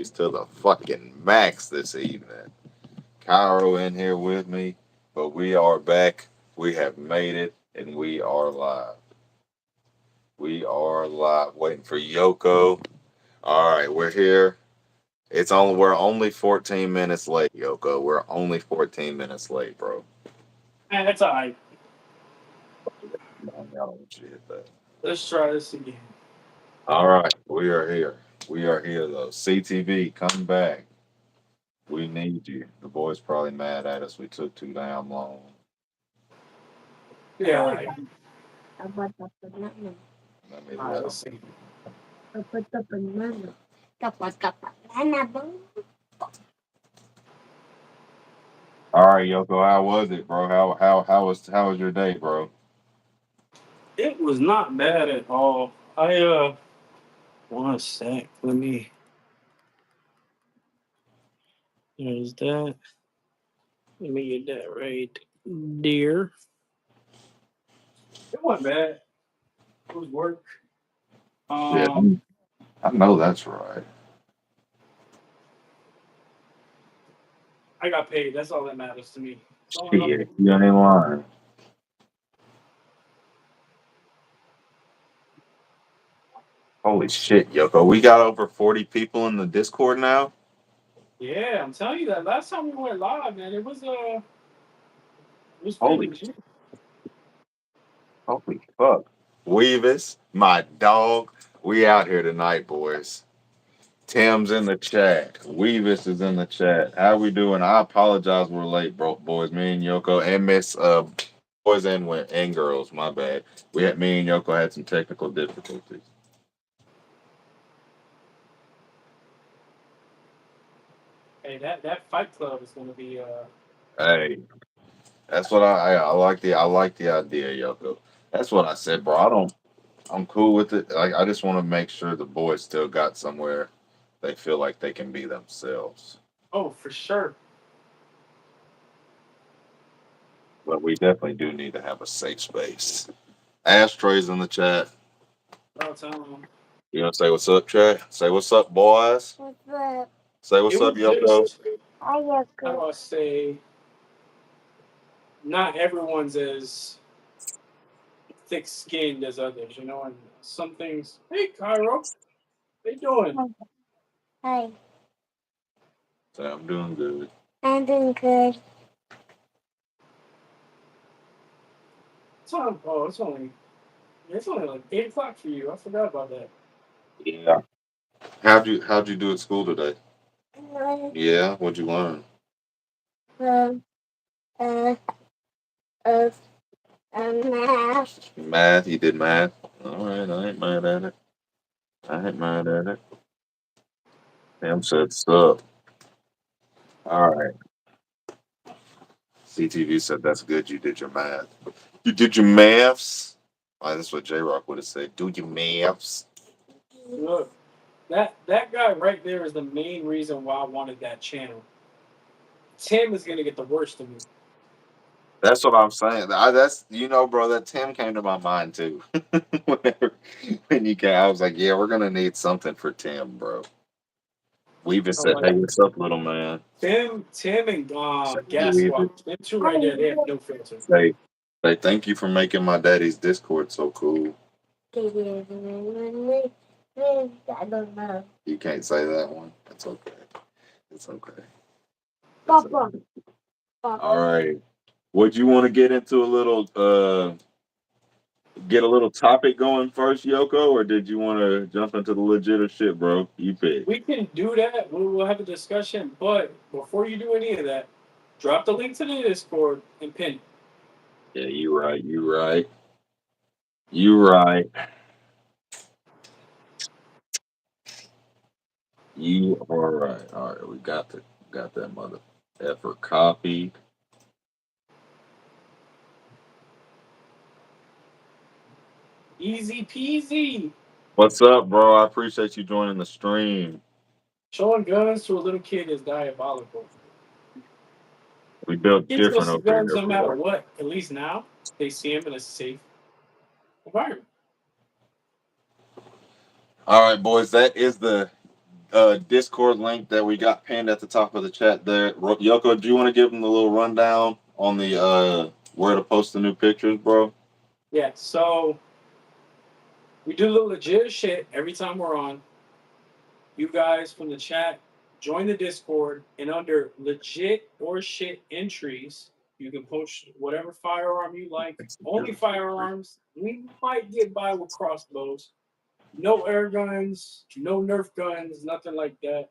batteries to the fucking max this evening. Cairo in here with me, but we are back. We have made it, and we are live. We are live, waiting for Yoko. All right, we're here. We're only 14 minutes late, Yoko. We're only 14 minutes late, bro. Man, that's all right. I don't want you to hit that. Let's try this again. All right, we are here. We are here though. CTV, come back. We need you. The boys probably mad at us. We took too damn long. Yeah, all right. Dapat banana. Let me All right, let's see. Dapat banana. Dapat banana bang. All right, Yoko. How was it, bro? How was your day, bro? It was not bad at all. One sec. There's that. Let me get that right, dear. It wasn't bad. It was work. Yeah, Um, I know that's right. I got paid. That's all that matters to me. As long as I'm Shit, getting you paid. ain't lying. Holy shit, Yoko. We got over 40 people in the Discord now. Yeah, I'm telling you that. Last time we went live, man, it was pretty Holy, legit. holy fuck. Weavis, my dog. We out here tonight, boys. Tim's in the chat. Weavis is in the chat. How we doing? I apologize we're late, bro, boys. Me and Yoko and Miss boys and girls. My bad. Me and Yoko had some technical difficulties. Hey, that Fight Club is gonna be Hey, that's what I like the idea, Yoko. That's what I said, bro. I'm cool with it. Like I just want to make sure the boys still got somewhere they feel like they can be themselves. oh for sure. But we definitely do need to have a safe space. Ashtrays in the chat. I'll tell them. You want to say what's up, chat? Say what's up, boys. What's up? Say It what's up, was Yoko. just how do Ayoko. I say not everyone's as thick skinned as others, and some things. Hey, Cairo, how you doing? Hi. Say I'm doing good. I'm doing good. Time? Oh, it's only like 8 o'clock for you. I forgot about that. Yeah. How'd you do at school today? Uh, Yeah. What'd you learn? uh, uh, uh, math. Math. You did math. All right. I ain't mad at it. I ain't mad at it. Sam said sup. All right. CTV said that's good. You did your math. You did your maths. Why, that's what J Rock would have said. Do your maths. Look, that guy right there is the main reason why I wanted that channel. Tim is gonna get the worst of me. That's what I'm saying. That's bro. That Tim came to my mind too. Whenever when you came, I was like, yeah, we're gonna need something for Tim, bro. We even I'm said, like hey, what's up, little man? Tim and Say, Gas we even Squad. Them two right there, they have no filter. say, say, thank you for making my daddy's Discord so cool. I don't know. You can't say that one. It's okay. It's okay. It's Papa. okay. Papa. All right. Would you want to get a little topic going first, Yoko, or did you want to jump into the legit shit, bro? You pick. We can do that. We'll have a discussion. But before you do any of that, drop the link to the Discord and pin. Yeah, you right. You right. You right. You are right. All right, we got that mother effort copied. Easy peasy. What's up, bro? I appreciate you joining the stream. Showing guns to a little kid is diabolical. We built Kids gonna different see over guns here, no matter boy. what. At least now they see them in a safe environment. All right, boys. That is Discord link that we got pinned at the top of the chat there. Yoko, do you want to give them the little rundown on the where to post the new pictures, bro? Yeah, so we do the legit shit every time we're on. You guys from the chat join the Discord, and under legit or shit entries, you can post whatever firearm you like. Only firearms. We might get by with crossbows. No air guns, no Nerf guns, nothing like that.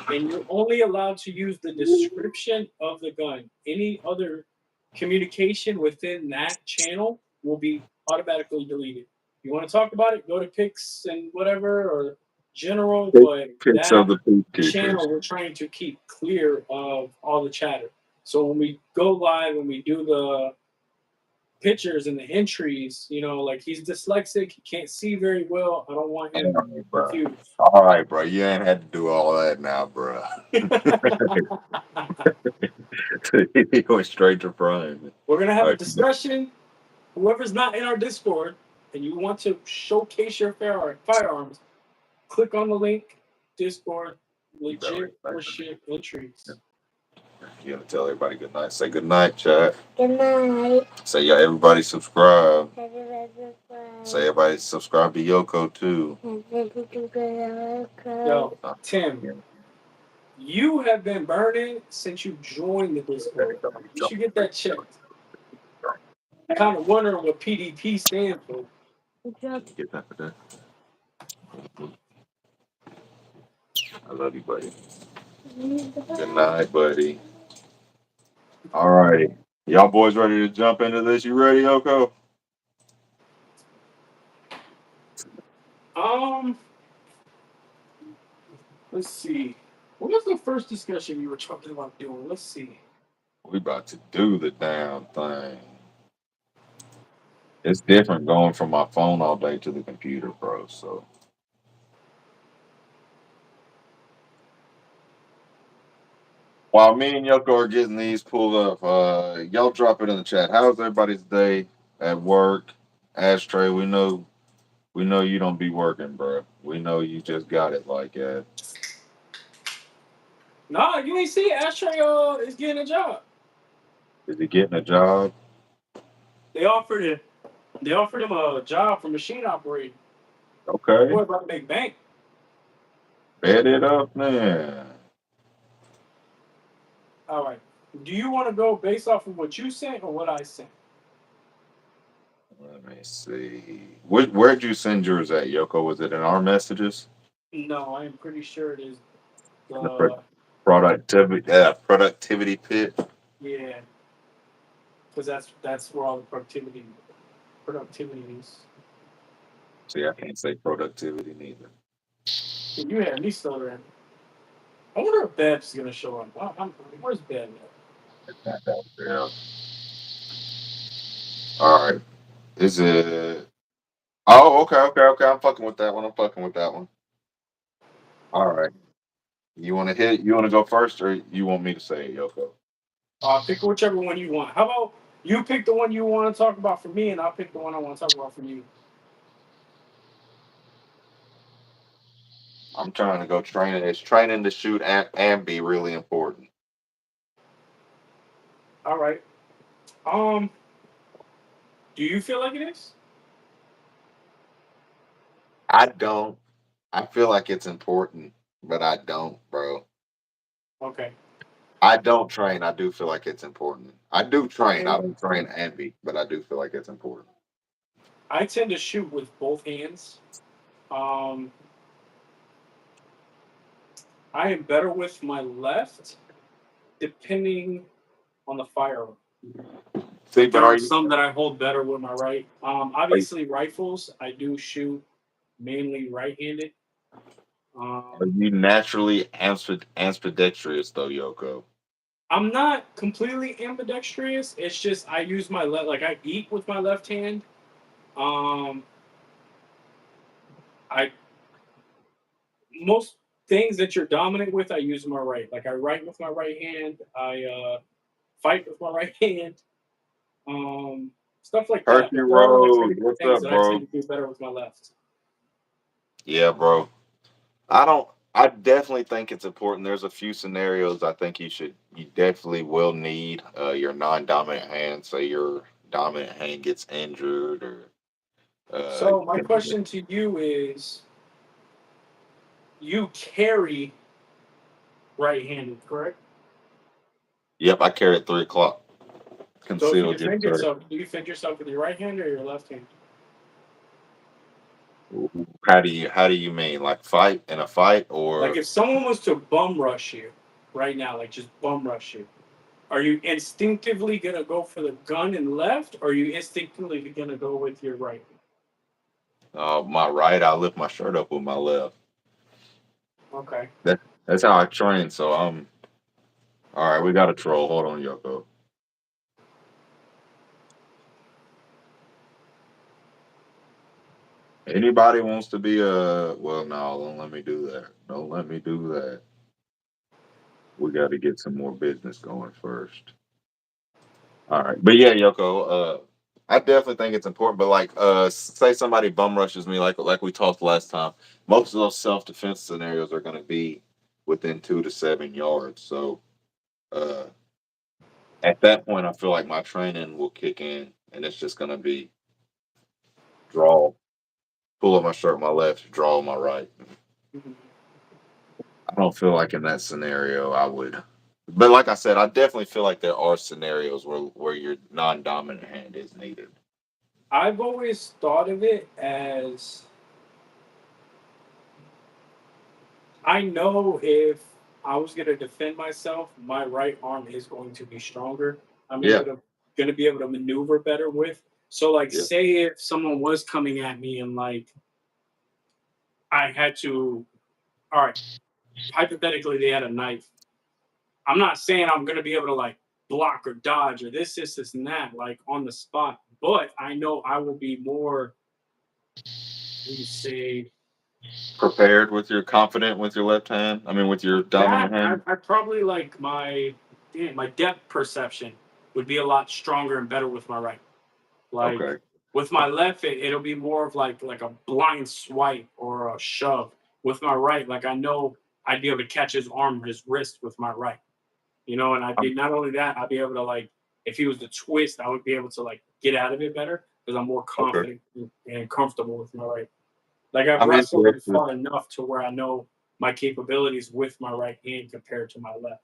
And you're only allowed to use the description of the gun. Any other communication within that channel will be automatically deleted. You want to talk about it, go to pics and whatever, or general, but Pics of that the peacekeepers. channel we're trying to keep clear of all the chatter. So when we go live and we do the pictures and the entries, like he's dyslexic, he can't see very well. I don't want All him right, bro. confused. All right, bro. You ain't had to do all that now, bro. He went straight to prime. We're gonna All have a right. discussion. Whoever's not in our Discord and you want to showcase your firearms, click on the link. Discord, You better legit or shit entries. You gonna tell everybody good night. Say good night, chat. Good night. Say yeah, everybody subscribe. Everybody Say everybody subscribe to Yoko too. Yo, Tim, you have been burning since you joined the Discord. You should get that checked. Kind of wondering what PDP stands for. Get that for that. I love you, buddy. Good night, buddy. All righty. Y'all boys ready to jump into this? You ready, Yoko? Um, let's see. What was the first discussion you were talking about doing? Let's see. We about to do the damn thing. It's different going from my phone all day to the computer, bro. So while me and Yoko are getting these pulled up, y'all drop it in the chat. How's everybody's day at work? Ashtray, we know you don't be working, bro. We know you just got it like that. Nah, you ain't see Ashtray is getting a job. Is he getting a job? They offered it. They offered him a job for machine operating. Okay. Boy, about to make bank. Bet it up then. All right. Do you want to go based off of what you sent or what I sent? Let me see. Where'd you send yours at, Yoko? Was it in our messages? No, I am pretty sure it is. In the Uh, productivity pit. yeah, because that's where all the productivity is. See, I can't say productivity neither. And you had me stuttering. I wonder if Bab's gonna show up. Where's Bab Yeah. All right. Is it? Oh, okay. I'm fucking with that one. All right. You want to hit? You want to go first, or you want me to say it, Yoko? Pick whichever one you want. How about you pick the one you want to talk about for me, and I'll pick the one I want to talk about for you. I'm trying to go training. It's training to shoot and be really important. All right. Um, do you feel like it is? I don't. I feel like it's important, but I don't, bro. Okay. I don't train. I do feel like it's important. I do train. I And don't train and be, but I do feel like it's important. I tend to shoot with both hands. Um, I am better with my left, depending on the firearm. See, Like but there are are you some that I hold better with my right. are you, Obviously rifles I do shoot mainly right-handed. are Um, you naturally ambidextrous though, Yoko? I'm not completely ambidextrous. It's just I use my left, like I eat with my left hand. Um, I most things that you're dominant with, I use my right. Like I write with my right hand. I fight with my right hand. Um, Stuff like that. Hershey But there are like Road, certain what's things up, that I tend bro? to do better with my left. Yeah, bro. I don't. I definitely think it's important. There's a few scenarios I think you definitely will need your non-dominant hand. Say your dominant hand gets injured or So my you question to you is, you carry right-handed, correct? yep, I carry at 3 o'clock. So if you Concealed, yes, defend sir. yourself, do you defend yourself with your right hand or your left hand? How do you mean? Like fight in a fight Like or if someone was to bum rush you right now, like just bum rush you, are you instinctively gonna go for the gun and left, or are you instinctively gonna go with your right? my right? I lift my shirt up with my left. Okay. That's how I train. So I'm all right. We got a troll. Hold on, Yoko. Anybody wants to be a well? No, don't let me do that. Don't let me do that. We got to get some more business going first. All right, but yeah, Yoko. I definitely think it's important. But like, say somebody bum rushes me, like we talked last time. Most of those self defense scenarios are going to be within 2 to 7 yards. So uh, at that point, I feel like my training will kick in, and it's just going to be draw, pull up my shirt, my left, draw my right. Mhm. I don't feel like in that scenario I would. But like I said, I definitely feel like there are scenarios where your non-dominant hand is needed. I've always thought of it as, I know if I was gonna defend myself, my right arm is going to be stronger. I'm Yeah, able to gonna be able to maneuver better with. So like yeah. say if someone was coming at me and like I had to, all right, hypothetically they had a knife. I'm not saying I'm gonna be able to like block or dodge or this, and that, like on the spot, but I know I will be more, let me say, Prepared with your confident with your left hand. I mean, with your that dominant hand. I probably like my depth perception would be a lot stronger and better with my right. Like Okay, with my left, it'll be more of like a blind swipe or a shove. With my right, like I know I'd be able to catch his arm or his wrist with my right. And I'd be, I'm not only that, I'd be able to like, if he was to twist, I would be able to like get out of it better because I'm more okay. confident and comfortable with my right. Like I've I'm wrestled and interested. fought enough to where I know my capabilities with my right hand compared to my left.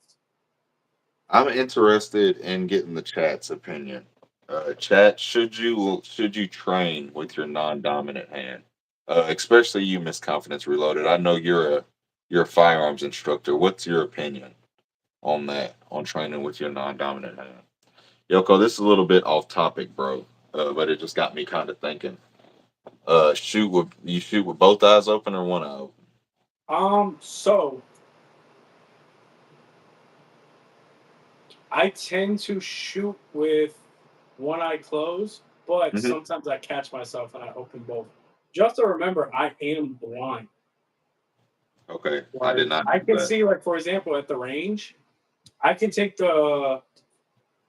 I'm interested in getting the chat's opinion. Chat, should you train with your non-dominant hand, especially you, Miss Confidence Reloaded? I know you're a firearms instructor. What's your opinion on that? On training with your non-dominant hand? Yoko, this is a little bit off topic, bro, but it just got me kind of thinking. Shoot with both eyes open or one eye open? So I tend to shoot with one eye closed, but Hmm. sometimes I catch myself and I open both. Just to remember, I am blind. Okay, I did Like not I know can that. see, like for example, at the range, I can take the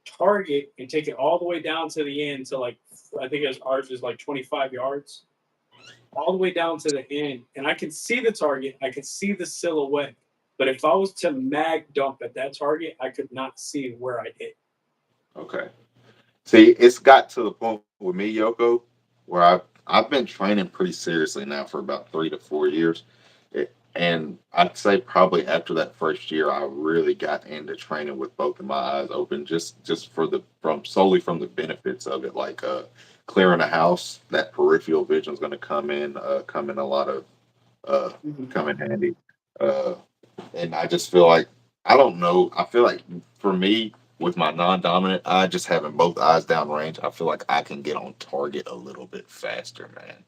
target and take it all the way down to the end to like, I think ours is like 25 yards, all the way down to the end, and I can see the target. I can see the silhouette. But if I was to mag dump at that target, I could not see where I hit. Okay. See, it's got to the point with me, Yoko, where I've been training pretty seriously now for about 3 to 4 years, and I'd say probably after that first year, I really got into training with both of my eyes open, just for the from solely from the benefits of it, like clearing a house. That peripheral vision is going to come in a lot of uh, Mhm. come in handy. Uh, and I just feel like I don't know. I feel like for me, with my non-dominant eye, just having both eyes down range, I feel like I can get on target a little bit faster, man.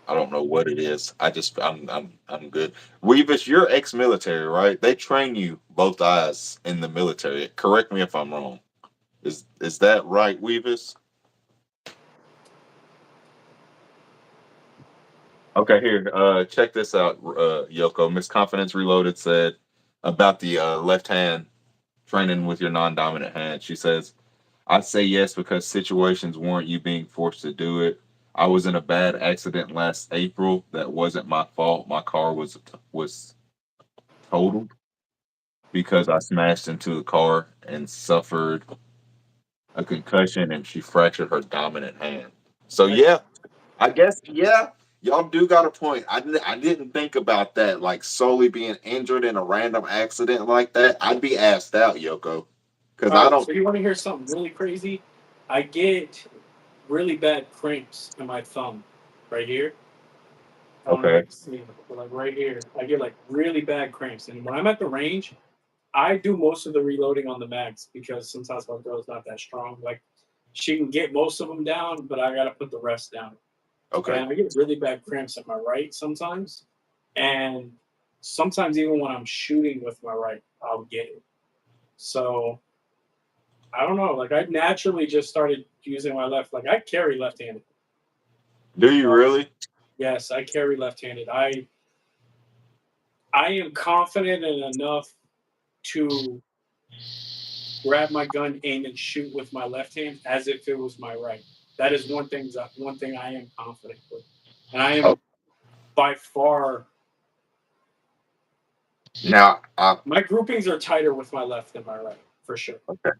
I don't know what it is. I'm good. Weavis, you're ex-military, right? They train you both eyes in the military. Correct me if I'm wrong. Is that right, Weavis? Okay, here. Check this out, Yoko. Miss Confidence Reloaded said about the left hand training with your non-dominant hand. She says, "I say yes because situations warrant you being forced to do it. I was in a bad accident last April. That wasn't my fault. My car was totaled because I smashed into a car and suffered a concussion, and she fractured her dominant hand. So That's, yeah, I guess yeah, y'all do got a point. I didn't think about that, like solely being injured in a random accident like that. I'd be asked out, Yoko, because all I right, don't. so you want to hear something really crazy? I get really bad cramps in my thumb right here. I don't know if you Okay, can see it, but like right here, I get like really bad cramps. And when I'm at the range, I do most of the reloading on the mags because sometimes my girl's not that strong. Like she can get most of them down, but I gotta put the rest down. okay. And I get really bad cramps at my right sometimes, and sometimes even when I'm shooting with my right, I'll get it. So I don't know. Like I naturally just started using my left. Like I carry left-handed. Do you really? Yes, I carry left-handed. I am confident in enough to grab my gun, aim, and shoot with my left hand as if it was my right. That is one thing I am confident with, and I Oh, am by far now my groupings are tighter with my left than my right for sure. okay.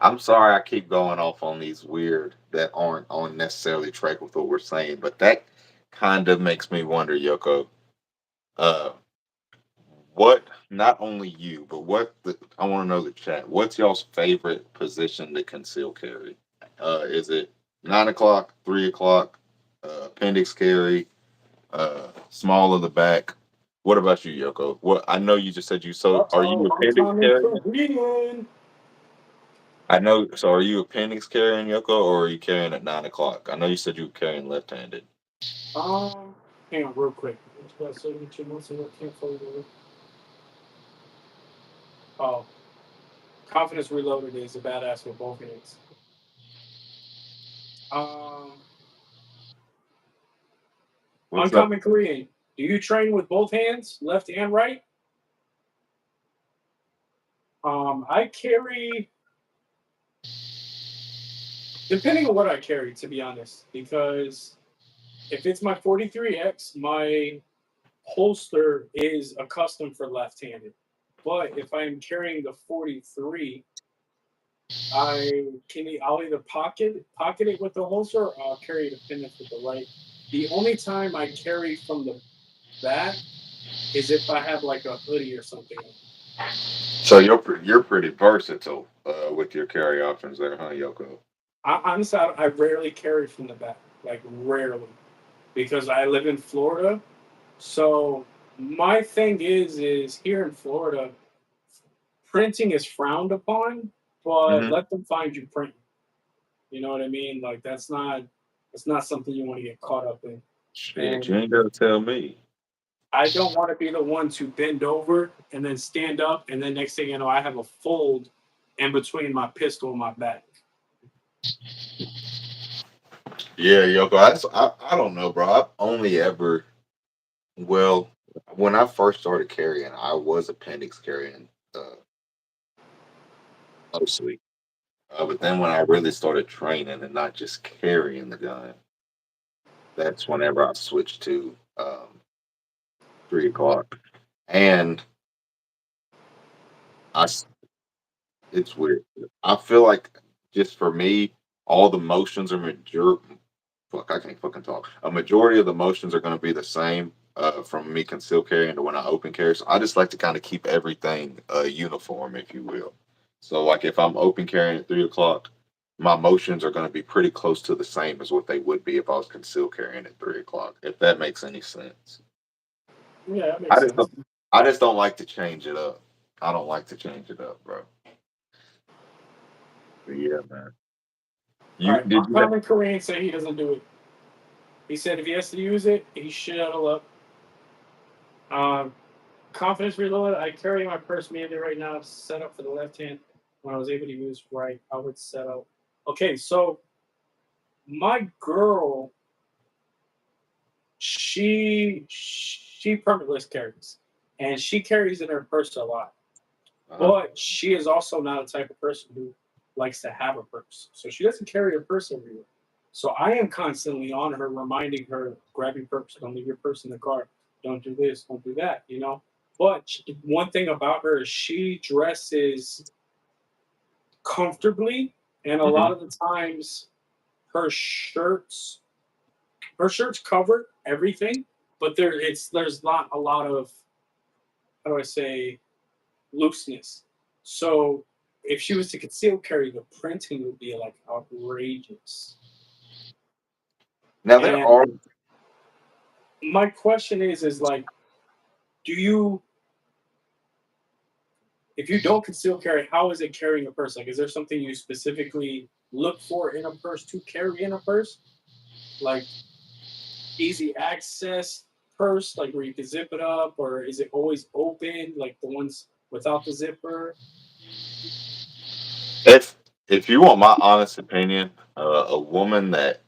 I'm sorry I keep going off on these weird that aren't on necessarily track with what we're saying, but that kind of makes me wonder, Yoko. Uh, what not only you, but I want to know the chat. What's y'all's favorite position to conceal carry? Is it 9 o'clock, 3 o'clock, appendix carry, small of the back? What about you, Yoko? What I know you just said you so are you I'm appendix coming carrying? Korean. I know. So are you appendix carrying, Yoko, or are you carrying at 9 o'clock? I know you said you were carrying left-handed. Um, hang on, real quick. It's about 72 months and I can't fully do it. Oh, confidence reloaded is a badass with both hands. Um, What's up? uncommon Korean. Do you train with both hands, left and right? I carry, depending on what I carry, to be honest, because if it's my 43X, my holster is a custom for left-handed. But if I'm carrying the 43, I'll either pocket it with the holster or I'll carry the pinions with the right. The only time I carry from the back is if I have like a hoodie or something. So you're pretty versatile with your carry options there, huh, Yoko? Honestly, I rarely carry from the back, like rarely, because I live in Florida. So my thing is here in Florida, printing is frowned upon, but Mm-hmm. let them find you printing. You know what I mean? Like that's not something you want to get caught up in. Shit, you And ain't gotta tell me. I don't want to be the one to bend over and then stand up, and then next thing you know, I have a fold in between my pistol and my back. Yeah, Yoko. I don't know, bro. I've only ever well, when I first started carrying, I was appendix carrying mostly. But then when I really started training and not just carrying the gun, that's whenever I switched to 3 o'clock. And I, s- it's weird. I feel like just for me, all the motions are major. Fuck, I can't fucking talk. A majority of the motions are going to be the same from me conceal carrying to when I open carry. So I just like to kind of keep everything uniform, if you will. So like if I'm open carrying at 3 o'clock, my motions are going to be pretty close to the same as what they would be if I was conceal carrying at 3 o'clock. If that makes any sense. Yeah, that I makes just sense. don't. I just don't like to change it up. I don't like to change it up, bro. But yeah, man. All You right, did you have uncommon Korean say he doesn't do it. He said if he has to use it, he shuttle up. Um, confidence reloaded. I carry my purse mainly right now, set up for the left hand. When I was able to use right, I would set up. Okay, so my girl, she permitless carries, and she carries in her purse a lot. uh But she is also not a type of person who likes to have a purse, so she doesn't carry a purse everywhere. So I am constantly on her, reminding her, grab your purse, don't leave your purse in the car, don't do this, don't do that. You know. But one thing about her is she dresses comfortably, and a Hmm. lot of the times her shirts her shirts cover everything, but there's not a lot of, how do I say, looseness. So if she was to conceal carry, the printing would be like outrageous. Now there are. And my question is like, do you if you don't conceal carry, how is it carrying a purse? Like, is there something you specifically look for in a purse to carry in a purse? Like easy access purse, like where you can zip it up, or is it always open, like the ones without the zipper? If if you want my honest opinion, a woman that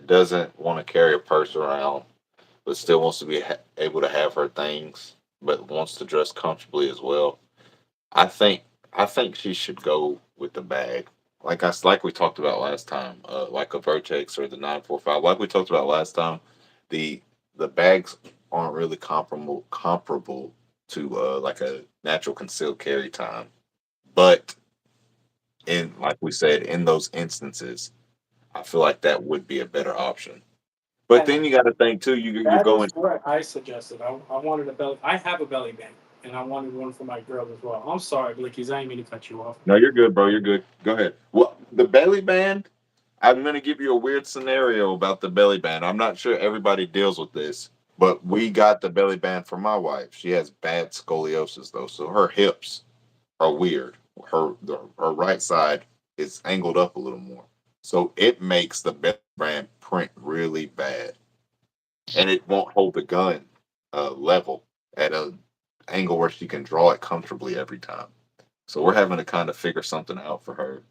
doesn't want to carry a purse around, but still wants to be able to have her things, but wants to dress comfortably as well. I think I think she should go with the bag. Like we talked about last time, like a Vertex or the 945. Like we talked about last time, the the bags aren't really comparable to like a natural concealed carry time. But in like we said, in those instances, I feel like that would be a better option. But then And you got to think too. You're that is going. what I suggested. I wanted a belly. I have a belly band, and I wanted one for my girl as well. I'm sorry, Blickies. I ain't mean to cut you off. No, you're good, bro. You're good. Go ahead. Well, the belly band. I'm going to give you a weird scenario about the belly band. I'm not sure everybody deals with this, but we got the belly band for my wife. She has bad scoliosis though, so her hips are weird. Her right side is angled up a little more, so it makes the belly band print really bad, and it won't hold the gun level at a angle where she can draw it comfortably every time. So we're having to kind of figure something out for her.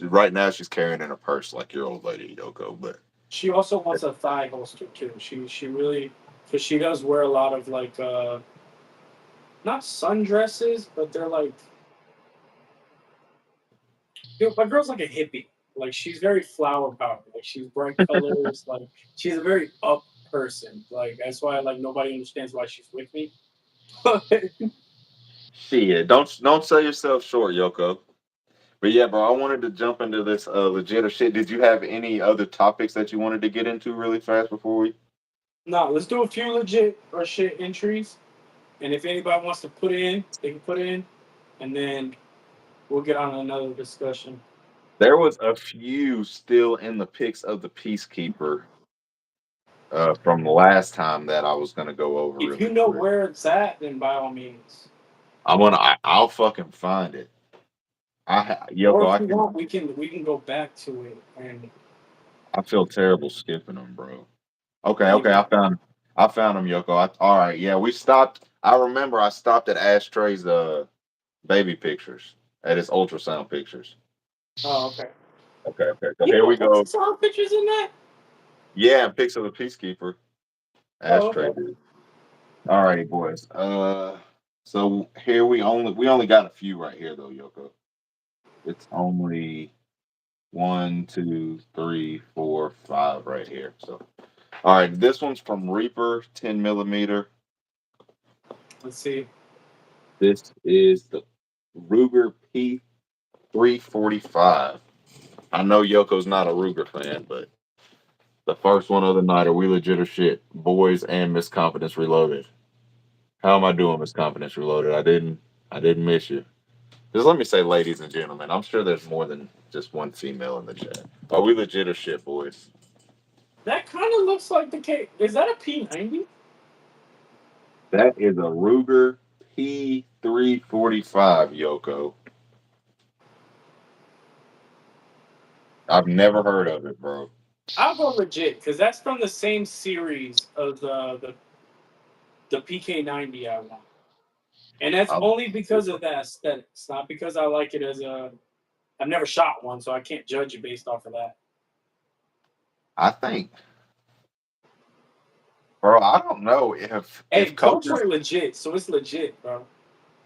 Right now she's carrying in a purse like your old lady Yoko, but She also wants a thigh holster too. She really, because she does wear a lot of like not sundresses, but they're like, my girl's like a hippie. Like she's very flower power. Like she's bright colors. Like she's a very up person. Like that's why like nobody understands why she's with me. But shit, don't sell yourself short, Yoko. But yeah, bro, I wanted to jump into this legit or shit. Did you have any other topics that you wanted to get into really fast before we? no, let's do a few legit or shit entries. And if anybody wants to put it in, they can put it in, and then we'll get on another discussion. There was a few still in the pics of the Peacekeeper from the last time that I was gonna go over If you really know quick. where it's at, then by all means. I'll fucking find it. Or Yoko, if you want, we can go back to it and I feel terrible skipping them, bro. Okay, okay, maybe. I found him, Yoko. All right, yeah, we stopped. I remember I stopped at Ashtray's baby pictures, at his ultrasound pictures. Oh, okay. Okay, okay. So You here know, we go. ultrasound pictures in that. Yeah, pics of the Peacekeeper. Oh, Ashtray, okay. dude. All righty, boys. So here we only got a few right here though, Yoko. It's only one, two, three, four, five right here. So all right, this one's from Reaper, 10 millimeter. Let's see. This is the Ruger P345. I know Yoko's not a Ruger fan, but the first one of the night, are we legit or shit? Boys and Miss Confidence Reloaded. How am I doing, Miss Confidence Reloaded? I didn't miss you. Just let me say, ladies and gentlemen, I'm sure there's more than just one female in the chat. Are we legit or shit, boys? That kind of looks like the case. Is that a P90? That is a Ruger P345, Yoko. I've never heard of it, bro. I'll go legit because that's from the same series of the PK90 I want, and that's I'll, only because of the aesthetics, not because I like it as a. I've never shot one, so I can't judge it based off of that. I think, bro. I don't know if Hey, both coaches were legit, so it's legit, bro.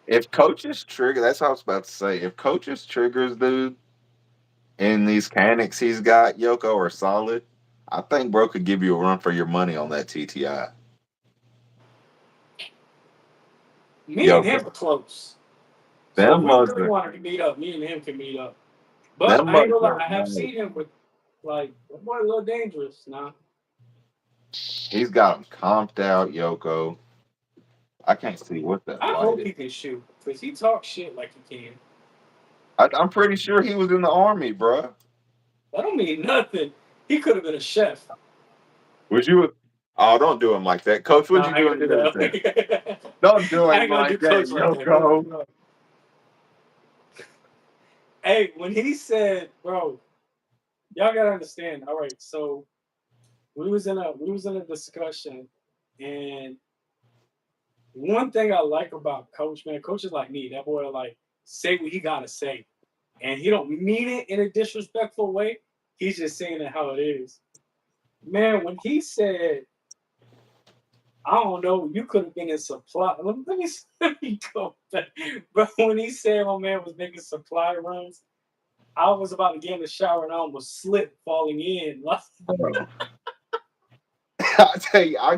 if coaches trigger. That's what I was about to say. If coaches triggers, dude, and these canics he's got, Yoko, are solid, I think bro could give you a run for your money on that TTI. Me and him Yoko. are close. So if Them we mugs really are want to meet up, me and him can meet up. But them I ain't mugs gonna lie, are I have nice. seen him with like that boy a little dangerous now. He's got them comped out, Yoko. I can't see what that I light hope is. he can shoot because he talks shit like he can. I'm pretty sure he was in the army, bruh. That don't mean nothing. He could have been a chef. Was you? Oh, don't do him like that, Coach. No, What you I ain't doing gonna to do him? Then? that. Don't do I him ain't gonna do like that, coach like that. No, Yoko. no. Hey, when he said, bro, y'all gotta understand. All right, so we was in a discussion, and one thing I like about Coach, man, Coach is like me. That boy like say what he gotta say, and he don't mean it in a disrespectful way. He's just saying it how it is. Man, when he said, I don't know, you could have been in supply. Let me go back. But when he said my man was making supply runs, I was about to get in the shower and I almost slipped falling in. Bro. I tell you, I'll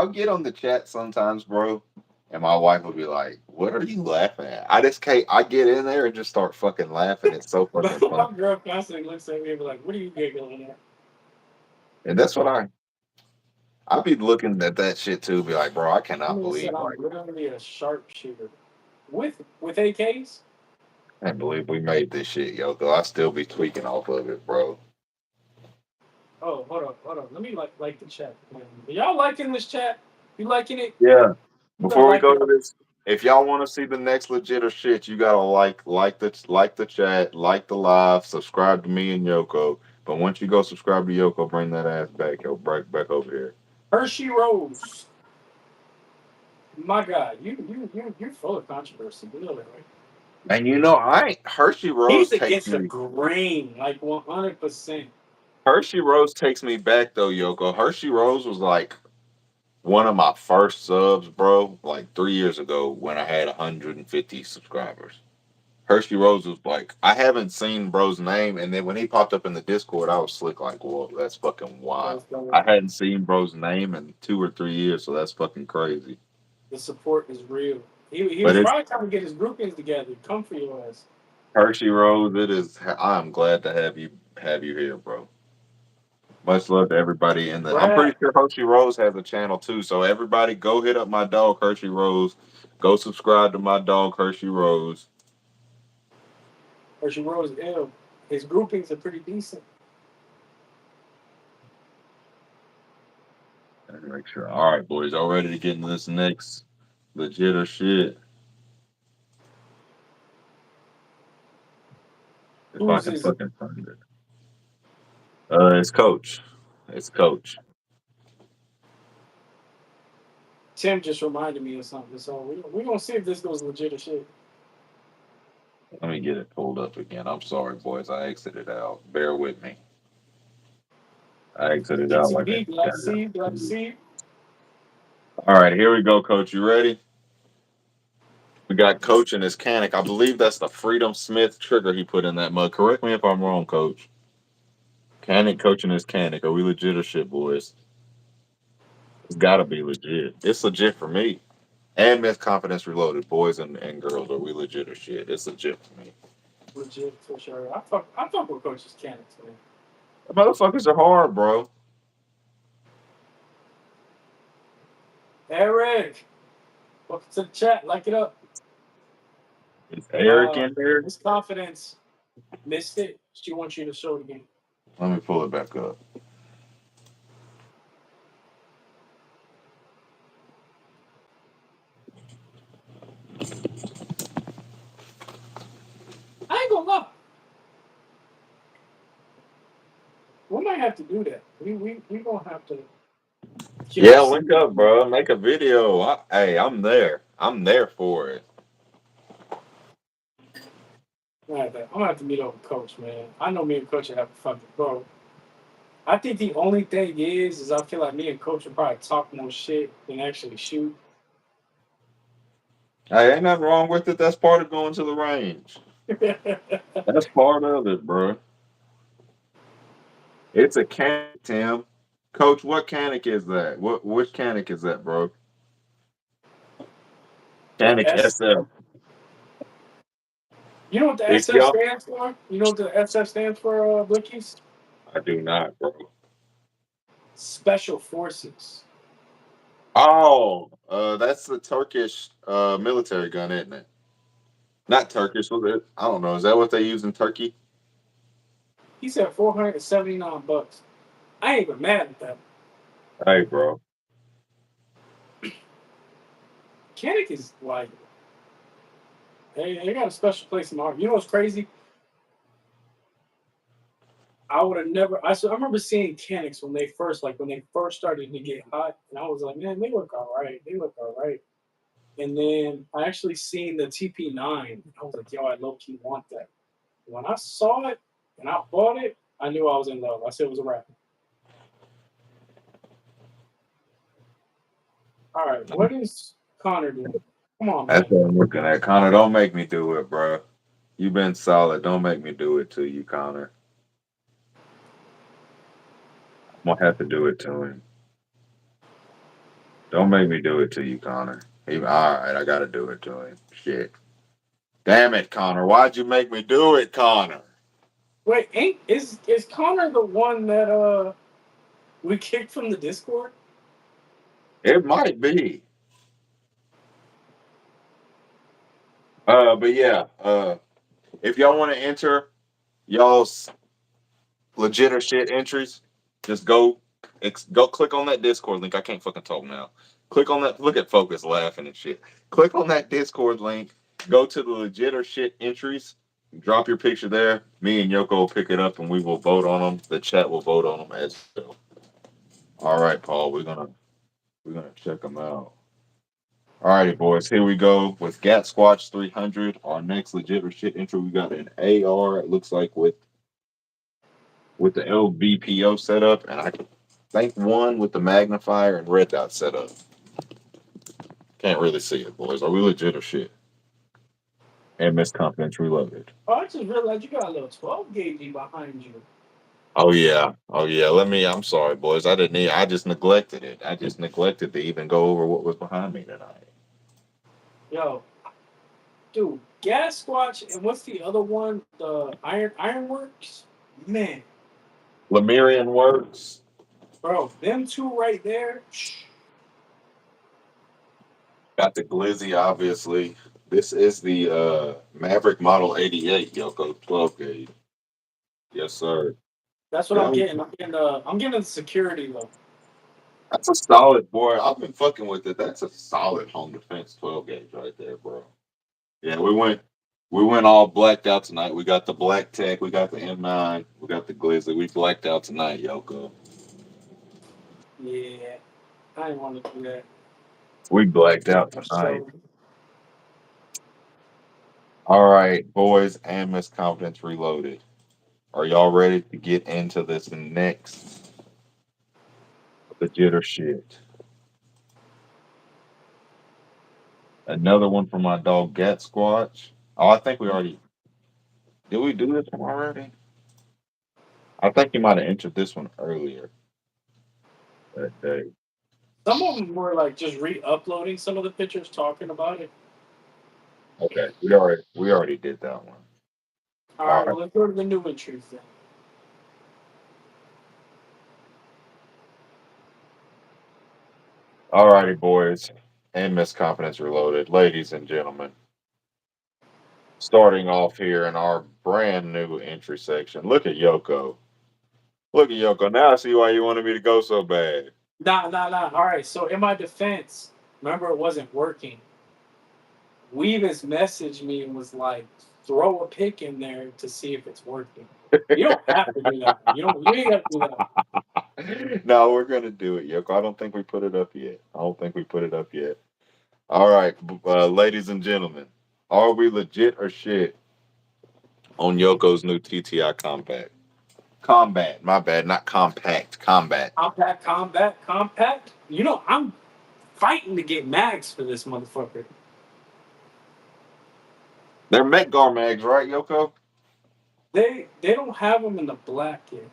get on the chat sometimes, bro, and my wife will be like, "What are you laughing at?" I just can't. I get in there and just start fucking laughing. It's so But fucking funny, my girl constantly looks at me and be like, what are you giggling at? and that's what I be looking at that shit too. Be like, bro, I I cannot mean, said believe I'm like literally a sharpshooter with AKs. I can't believe we made this shit, yo. Though I still be tweaking off of it, bro. Oh, hold on. Let me like the chat. Man. Are y'all liking this chat? You liking it? Yeah. You better Before we like go it. to this, if y'all want to see the next legit or shit, you gotta like the chat, like the live, subscribe to me and Yoko. But once you go subscribe to Yoko, bring that ass back, yo, back over here. Hershey Rose. My God, you're full of controversy. You know that, right? And you know, I Hershey He's Rose takes against the me grain, like 100%. Hershey Rose takes me back though, Yoko. Hershey Rose was like one of my first subs, bro, like 3 years ago when I had 150 subscribers. Hershey Rose was like, I haven't seen bro's name, and then when he popped up in the Discord, I was slick like, whoa, that's fucking wild. Let's go. I hadn't seen bro's name in 2 or 3 years, so that's fucking crazy. The support is real. He But was it's probably trying to get his groupings together. Come for your ass. Hershey Rose. It is. I'm glad to have you here, bro. Much love to everybody in the. I'm Brad, pretty sure Hershey Rose has a channel too, so everybody go hit up my dog Hershey Rose. Go subscribe to my dog Hershey Rose. Hershey Rose ill. His groupings are pretty decent. Let me make sure. All right, boys, y'all ready to get into this next legit or shit? If I Who's can is it? fucking find it. It's Coach. It's Coach. Tim just reminded me of something. So we gonna see if this goes legit or shit. Let me get it pulled up again. I'm sorry, boys. I exited out. Bear with me. I exited out like GTV, a glad to see you. Glad to goddamn. see you. All right, here we go, Coach. You ready? We got Coach and his canic. I believe that's the Freedom Smith trigger he put in that mug. Correct me if I'm wrong, Coach. Canic, Coach, and his canic. Are we legit or shit, boys? It's got to be legit. It's legit for me. And Myth Confidence Reloaded, boys and girls. Are we legit or shit? It's legit for me. Legit for sure. I fuck with Coach's Canics, man. The motherfuckers are hard, bro. Eric, welcome to the chat. Like it up. Is Eric in here? Miss Confidence missed it. She wants you to show it again. Let me pull it back up. I ain't gonna lie. We might have to do that. We gonna have to, Yeah, see. link up, bro. Make a video. Hey, I'm there. I'm there for it. I'm gonna have to meet up with Coach, man. I know me and Coach will have a fucking bro. I think the only thing is I feel like me and Coach will probably talk more shit than actually shoot. Hey, ain't nothing wrong with it. That's part of going to the range. That's part of it, bro. It's a canic, Tim. Coach, what canic is that? Which canic is that, bro? Panic S. SF. You know what the If SF y'all, stands for? You know what the SF stands for, Blickies? I do not, bro. Special Forces. Oh, that's the Turkish military gun, isn't it? Not Turkish, was it? I don't know. Is that what they use in Turkey? He said $479. I ain't even mad at that. Hey, bro. Mechanic is like they got a special place in my heart. You know what's crazy? I would have never. I remember seeing Canics when they first started to get hot, and I was like, man, they look all right. They look all right. And then I actually seen the TP9. I was like, yo, I low key want that. When I saw it and I bought it, I knew I was in love. I said it was a wrap. All right, what is Connor doing? Come on, That's man. what I'm looking at. Connor, don't make me do it, bro. You've been solid. Don't make me do it to you, Connor. I'm gonna have to do it to him. Don't make me do it to you, Connor. All right, I gotta do it to him. Shit. Damn it, Connor. Why'd you make me do it, Connor? Wait, ain't is Connor the one that we kicked from the Discord? It might be. But yeah, if y'all want to enter y'all's legit or shit entries, just go click on that Discord link. I can't fucking talk now. Click on that. Look at Focus laughing and shit. Click on that Discord link. Go to the legit or shit entries. Drop your picture there. Me and Yoko will pick it up and we will vote on them. The chat will vote on them as well. All right, Paul. We're gonna check them out. All righty, boys. Here we go with Gat Squatch 300. Our next legit or shit intro. We got an AR. It looks like with the LVPO setup, and I think one with the magnifier and red dot setup. Can't really see it, boys. Are we legit or shit? And Miss Confidence Reloaded. Oh, I just realized you got a little 12 gauge behind you. Oh yeah, oh yeah. I'm sorry, boys. I didn't. I just neglected it. I just neglected to even go over what was behind me tonight. Yo, dude, Gas Squatch and what's the other one? The Ironworks? Man, Lemurian Works. bro, them two right there. Got the Glizzy, obviously. This is the Maverick Model 88 Yoko 12 gauge. Yes, sir. That's what I'm Yeah, getting. I'm getting the security though. that's a solid boy. I've been fucking with it. That's a solid home defense 12 gauge right there, bro. Yeah, we went all blacked out tonight. We got the Black Tech, we got the M9, we got the Glizzy. We blacked out tonight, Yoko. Yeah, I didn't want to do that. We blacked out tonight. So, All right, boys and Miss Confidence Reloaded. Are y'all ready to get into this next legit or shit? Another one from my dog Gat Squatch. Oh, I think we already did we do this one already? I think you might have entered this one earlier that day. some of them were like just re-uploading some of the pictures, talking about it. Okay, we already did that one. All All right, right. well, let's go to the new entries then. All righty, boys and Miss Confidence Reloaded, ladies and gentlemen. Starting off here in our brand new entry section. Look at Yoko. Look at Yoko. Now I see why you wanted me to go so bad. Nah, nah, nah. All right, so in my defense, remember it wasn't working. Weavis messaged me and was like, throw a pic in there to see if it's working. You don't have to do that. You ain't got to do that. No, we're gonna do it, Yoko. I don't think we put it up yet. I don't think we put it up yet. All right, ladies and gentlemen, are we legit or shit on Yoko's new TTI Combat? Combat, my bad, not compact. Combat. Compact, combat, compact. I'm fighting to get mags for this motherfucker. They're Metgar mags, right, Yoko? They don't have them in the black yet.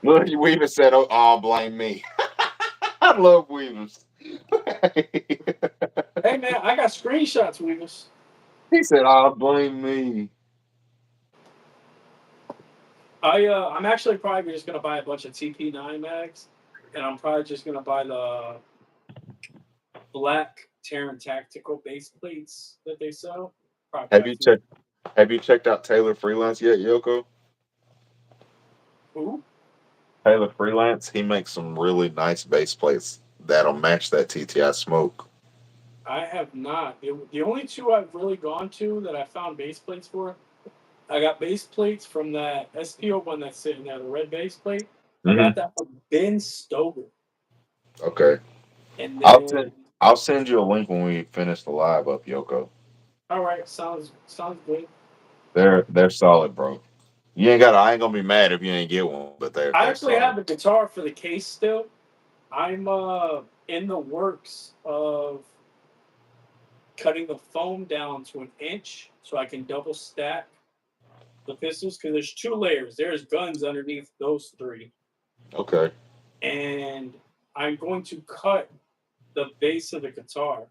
Look, Weaver said, "Oh, blame me." I love Weavers. Hey man, I got screenshots, Weavers. He said, "I'll blame me." I'm actually probably just gonna buy a bunch of TP9 mags, and I'm probably just gonna buy the black Terran tactical base plates that they sell. Probably buy Have a you few. checked? Have you checked out Taylor Freelance yet, Yoko? Ooh, Taylor Freelance, he makes some really nice base plates that'll match that TTI smoke. I have not. The only two I've really gone to that I found base plates for, I got base plates from that SPO one that's sitting there, the red base plate. I got Hmm. that from Ben Stover, Okay, and I'll send then I'll send you a link when we finish the live up, Yoko. all right, sounds good. They're solid, bro. You ain't got. I ain't gonna be mad if you ain't get one, but I they're actually solid. have the guitar for the case still. I'm in the works of cutting the foam down to an inch so I can double stack the pistols because there's two layers. There's guns underneath those three, Okay. and I'm going to cut the base of the guitar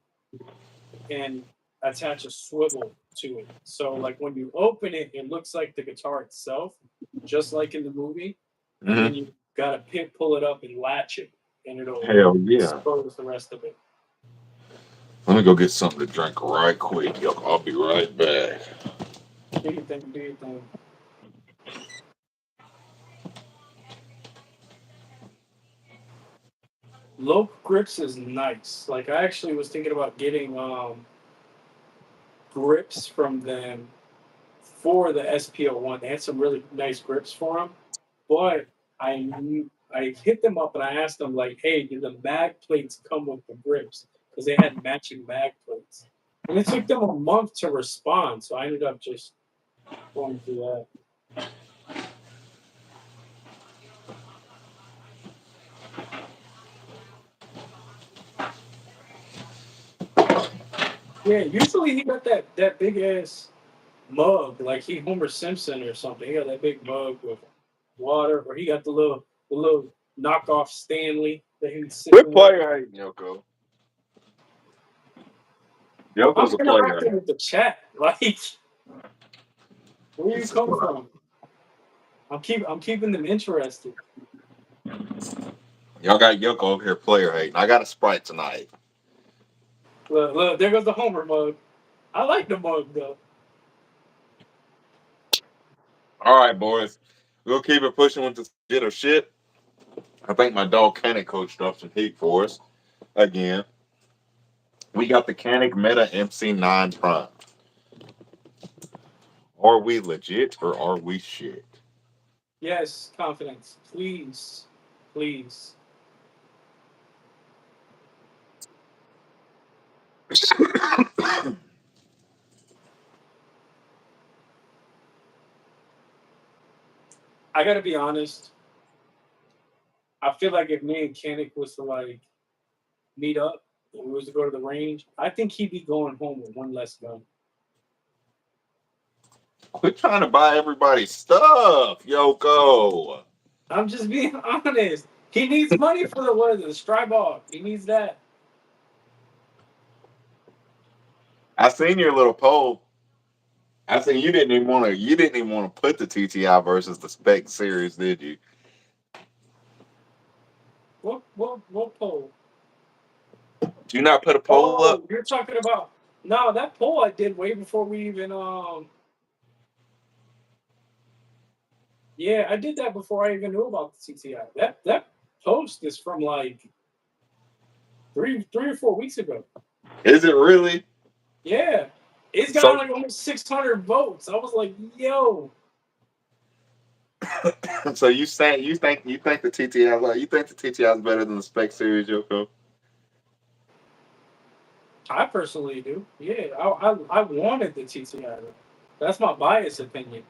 and attach a swivel to it. So like when you open it, it looks like the guitar itself, just like in the movie, and then Hmm. you gotta pull it up and latch it, and it'll Hell yeah. expose the rest of it. Let me go get something to drink right quick, Yoko. I'll be right back. Do you think? Do you think? Low grips is nice. Like I actually was thinking about getting grips from them for the SPO one. They had some really nice grips for them, but I hit them up and I asked them like, "Hey, do the mag plates come with the grips?" Because they had matching mag plates, and it took them a month to respond. So I ended up just going through that. Yeah, usually he got that big ass mug, like he Homer Simpson or something. He got that big mug with water, or he got the little knockoff Stanley that he's Quit sipping with. player hating, Yoko. I'm Yoko's a player. interacting with the chat. Like, where you This is come what from? I'm keeping them interested. y'all got Yoko over here player hating. I got a Sprite tonight. Look, there goes the Homer mug. I like the mug though. All right, boys. We'll keep it pushing with the shit or shit. I think my dog Canic coached up some heat for us again. We got the Canic Meta MC9 Prime. Are we legit or are we shit? Yes, confidence, please, please. I gotta be honest. I feel like if me and Kanik was to like meet up, and we was to go to the range, I think he'd be going home with one less gun. Quit trying to buy everybody's stuff, Yoko. I'm just being honest. He needs money for the what is it, the Strybog. He needs that. I seen your little poll. I seen you didn't even want to put the TTI versus the Spec series, did you? What poll? Do you not put a poll up? Oh, you're talking about no, that poll I did way before we even yeah, I did that before I even knew about the TTI. That post is from like three or 4 weeks ago. Is it really? Yeah. It's got So like almost 600 votes. I was like, yo, so you think the TTI you think the TTI is better than the Spec series, Yoko? I personally do. Yeah, I wanted the TTI. That's my biased opinion.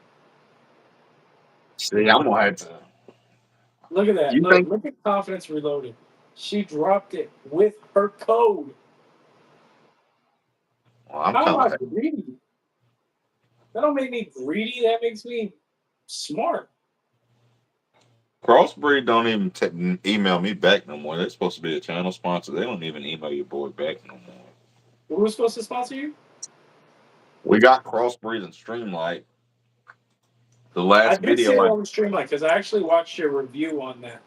See, I'm gonna have to. Look at that. You Look, think? look at confidence reloaded. She dropped it with her code. Well, I'm How am kind I of. greedy? That don't make me greedy. That makes me smart. Crossbreed don't even email me back no more. They're supposed to be a channel sponsor. They don't even email your boy back no more. Who was supposed to sponsor you? We got Crossbreed and Streamlight. The I last did see video it I on the stream, like, because I actually watched your review on that.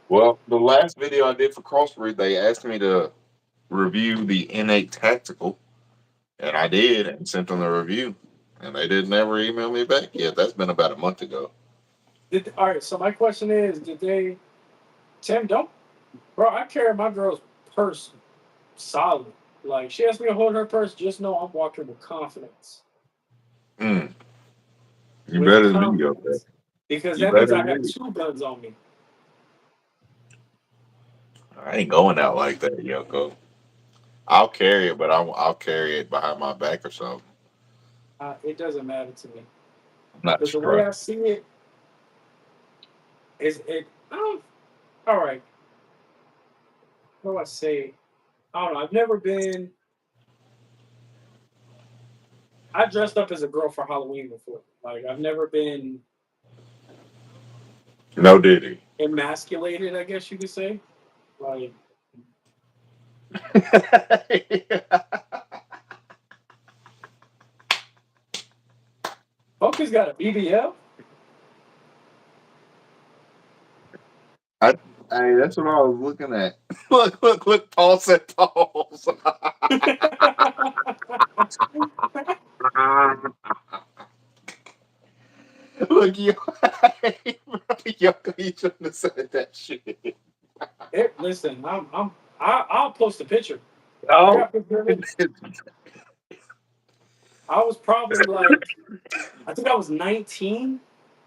well, the last video I did for Crossbreed, they asked me to review the N8 Tactical, and I did and sent them the review. And they didn't ever email me back yet. That's been about a month ago. All right, so my question is, did they, Tim, don't, bro, I carry my girl's purse solid. Like, she asked me to hold her purse, just know I'm walking with confidence. Mm, you With better than me, okay? confidence. Because You that means better I than got me. 2 guns on me. I ain't going out like that, Yoko. I'll carry it, but I'll carry it behind my back or something. It doesn't matter to me. I'm not Because the way struck. I see it is, I don't, all right, what do I say? I don't know. I've never been, I dressed up as a girl for Halloween before. Like, I've never been No diddy. emasculated, I guess you could say. Like, Focus got a BBL. I, hey, that's what I was looking at. Look, Paul said pause. Look, you, Yoko, you shouldn't have said that shit. Listen, I'll post a picture. I Oh, got picture of it. I was probably like, I think I was 19.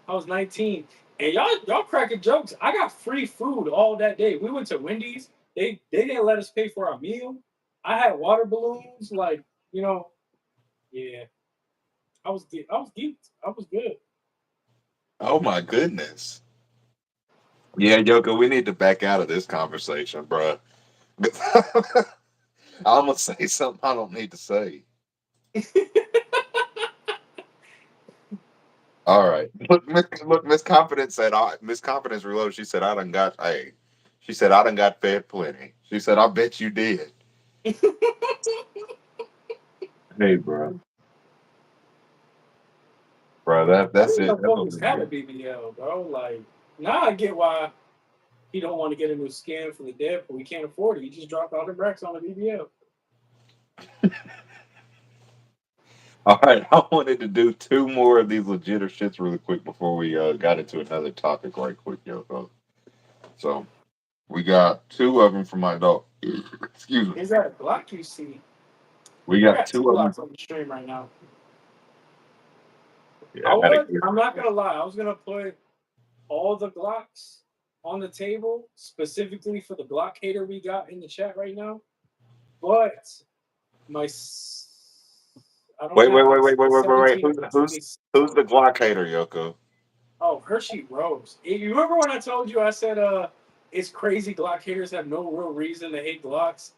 I was 19. And y'all cracking jokes. I got free food all that day. We went to Wendy's. They didn't let us pay for our meal. I had water balloons, like, you know, yeah. I was geeked. I was good. oh my goodness. Yeah, Yoko, we need to back out of this conversation, bro. I'm gonna say something I don't need to say. All right. Look, Miss Confidence said, Miss Confidence Reloaded, she said, I done got, hey, she said, I done got fed plenty. She said, I bet you did. Hey, bro. Bro, I that's didn't it. know That's what Focus we had a do. BBL, bro. Like, now I get why he don't want to get a new skin for the Deadpool. We can't afford it. He just dropped all the racks on the BBL. All right. I wanted to do two more of these legit or shits really quick before we got into another topic right quick, Yoko. So we got two of them from my dog. Excuse me. Is that a Glock you see? We I got got two two of them. Glocks on the stream right now. Yeah, I gotta get. I'm not gonna lie. I was gonna put all the Glocks on the table specifically for the Glock hater we got in the chat right now, but my I don't Wait, wait, have my wait, wait, wait, wait, wait, wait. 17 or Who's the Glock hater, Yoko? Oh, Hershey Rose. You remember when I told you I said it's crazy Glock haters have no real reason to hate Glocks,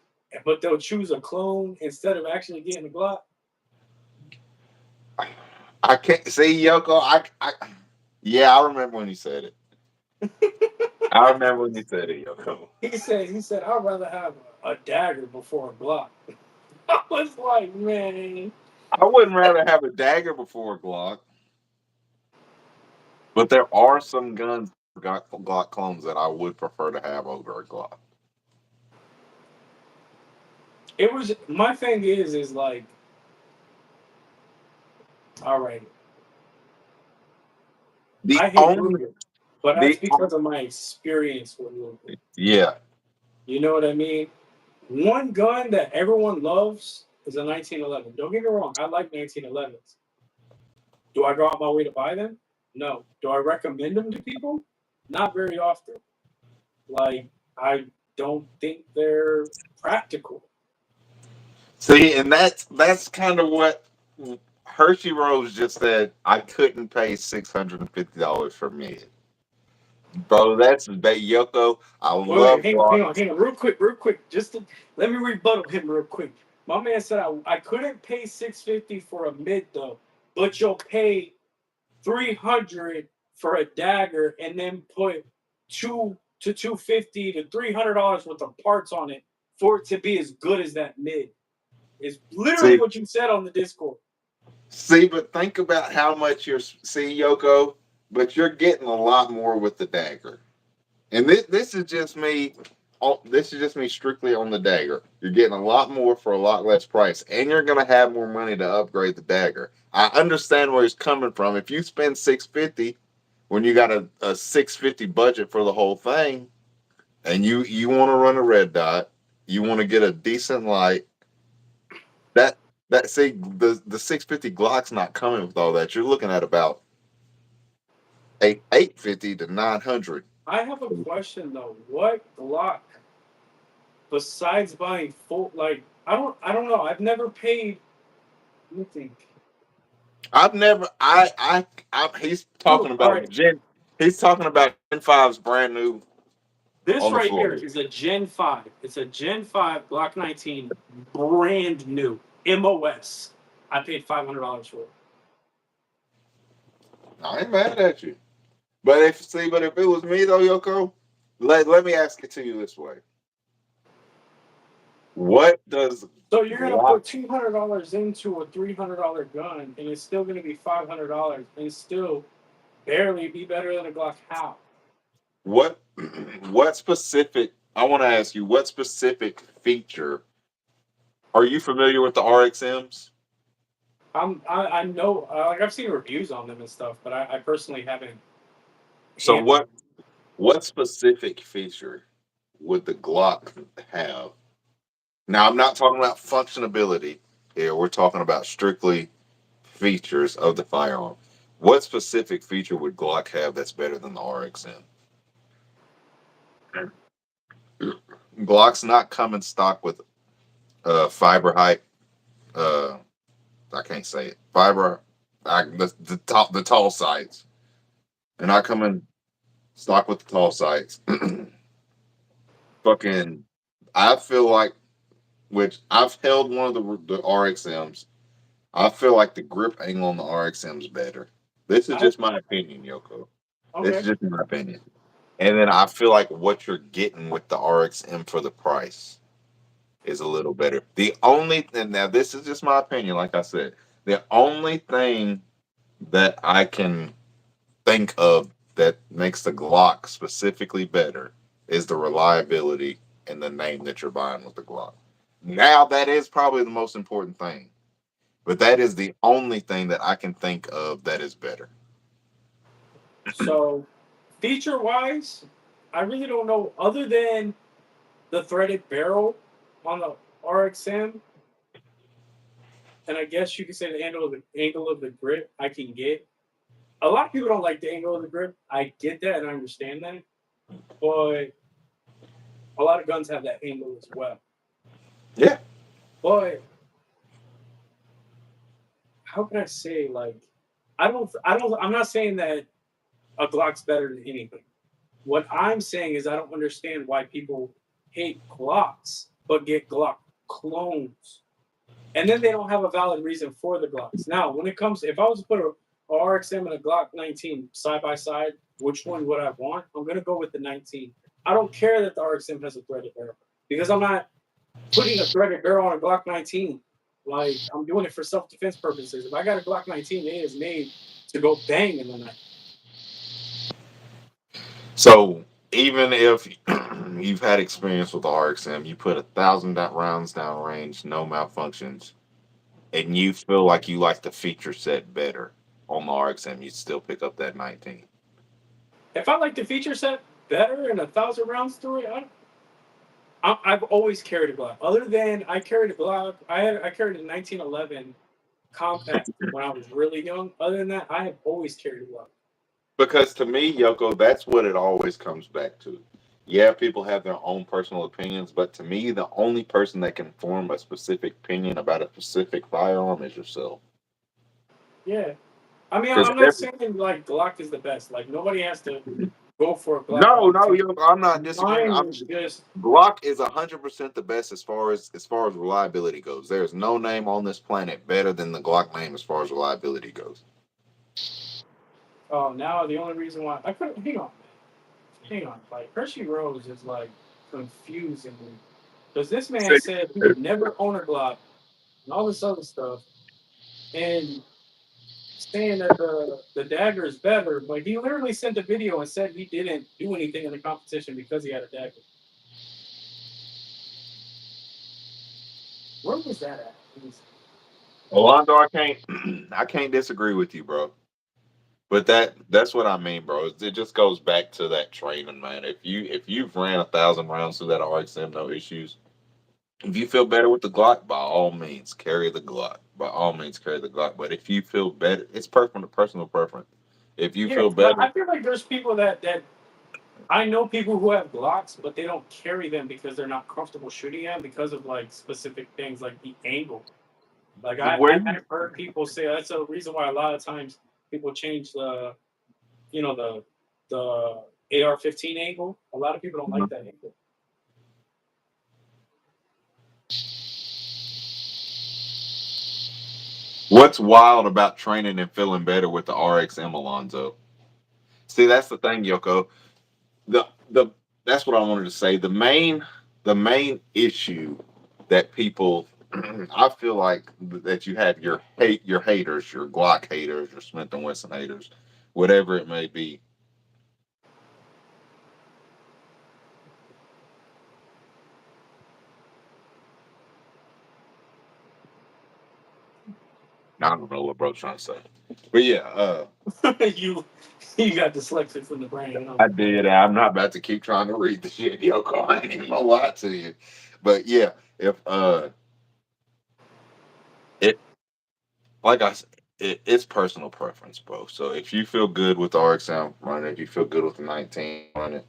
but they'll choose a clone instead of actually getting a Glock? I can't see Yoko. Yeah, I remember when you said it. I remember when you said it, Yoko. He said I'd rather have a dagger before a Glock. I was like, man. I wouldn't rather have a dagger before a Glock, but there are some guns got Glock clones that I would prefer to have over a Glock. It was my thing is like, all right, The I hate only Ruger, but that's the because of my experience with Ruger. yeah. You know what I mean? One gun that everyone loves is a 1911. Don't get me wrong, I like 1911s. Do I go out my way to buy them? No. Do I recommend them to people? Not very often. Like, I don't think they're practical. See, and that's kind of what Hershey Rose just said. I couldn't pay $650 for me. Bro, that's Yoko. I Wait, wait, love hang Glock. on, real quick. Let me rebuttal him real quick. My man said I couldn't pay 650 for a mid though, but you'll pay 300 for a dagger and then put $200 to $300 worth of parts on it for it to be as good as that mid. Is literally See, what you said on the Discord. but think about how much Yoko, but you're getting a lot more with the dagger. And this is just me. This is just me strictly on the dagger. You're getting a lot more for a lot less price, and you're gonna have more money to upgrade the dagger. I understand where he's coming from. If you spend $650 when you got a $650 budget for the whole thing, and you want to run a red dot, you want to get a decent light. That see the 650 Glock's not coming with all that. You're looking at about 850 to 900. I have a question though. What Glock, besides buying full, like I don't know. I've never paid. Let me think. I've never. He's Dude, talking all about right. Gen. He's talking about Gen 5's brand new This on the right here floor. is a Gen 5. It's a Gen 5 Glock 19, brand new. MOS. I paid $500 for it. I ain't mad at you, but if it was me though, Yoko, let me ask it to you this way: What does So you're gonna Glock? put $200 into a $300 gun, and it's still gonna be $500, and still barely be better than a Glock. How? What what specific? I want to ask you what specific feature. Are you familiar with the RXMs? I know like I've seen reviews on them and stuff, but I personally haven't So handled. what specific feature would the Glock have? Now I'm not talking about functionality here. We're talking about strictly features of the firearm. What specific feature would Glock have that's better than the RXM? Glock's not coming stock with fiber height. Uh, I can't say it. Fiber, the tall sights. They're not coming stock with the tall sights. Fucking, I feel like, which I've held one of the RXMs. I feel like the grip angle on the RXM is better. This is I just my opinion, Yoko. This is okay. just my opinion. And then I feel like what you're getting with the RXM for the price is a little better. The only and now this is just my opinion, like I said. The only thing that I can think of that makes the Glock specifically better is the reliability and the name that you're buying with the Glock. Now that is probably the most important thing. But that is the only thing that I can think of that is better. So feature wise, I really don't know other than the threaded barrel on the RXM, and I guess you could say the angle of the grip I can get. A lot of people don't like the angle of the grip. I get that and I understand that, but a lot of guns have that angle as well. Yeah. But how can I say like I'm not saying that a Glock's better than anything. What I'm saying is I don't understand why people hate Glocks but get Glock clones. And then they don't have a valid reason for the Glocks. Now, when it comes, if I was to put a RXM and a Glock 19 side by side, which one would I want? I'm gonna go with the 19. I don't care that the RXM has a threaded barrel because I'm not putting a threaded barrel on a Glock 19. Like I'm doing it for self defense purposes. If I got a Glock 19, it is made to go bang in the night. So even if you've had experience with the RXM, you put 1,000 rounds down range, no malfunctions, and you feel like you like the feature set better on the RXM, you'd still pick up that 19. If I like the feature set better and 1,000 rounds through it, I've always carried a Glock. Other than I carried a Glock, I carried a 1911 compact when I was really young. Other than that, I have always carried a Glock. Because to me, Yoko, that's what it always comes back to. Yeah, people have their own personal opinions, but to me, the only person that can form a specific opinion about a specific firearm is yourself. Yeah, I mean, Because I'm not saying like Glock is the best. Like nobody has to go for a Glock no, 19. Yoko, I'm not disagreeing. Mine I'm is just Glock is 100% the best as far as reliability goes. There's no name on this planet better than the Glock name as far as reliability goes. Oh, now the only reason why I couldn't hang on. Like Hershey Rose is like confusing me because this man said he would never own a Glock and all this other stuff, and saying that the dagger is better, but he literally sent a video and said he didn't do anything in the competition because he had a dagger. Where was that at? Alonzo, I can't I can't disagree with you, bro. But that's what I mean, bro. It just goes back to that training, man. If you've ran 1,000 rounds through that RXM, no issues. If you feel better with the Glock, by all means, carry the Glock. By all means, carry the Glock. But if you feel better, it's personal preference. If you Yeah, feel but better, I feel like there's people that I know people who have Glocks, but they don't carry them because they're not comfortable shooting them because of like specific things like the angle. Like where I've heard people say that's a reason why a lot of times people change the the AR-15 angle. A lot of people don't like that angle. what's wild about training and feeling better with the RXM, Alonzo? See, that's the thing, Yoko. The that's what I wanted to say. The main issue that people I feel like that you have your haters, your Glock haters, your Smith and Wesson haters, whatever it may be. I don't know what bro's trying to say. But yeah, you you got dyslexic from the brain, huh? I did. I'm not about to keep trying to read the shit, Yoko. I ain't even gonna lie to you. But yeah, if it like I said, it's personal preference, bro. So if you feel good with the RXM, run it. If you feel good with the 19, run it.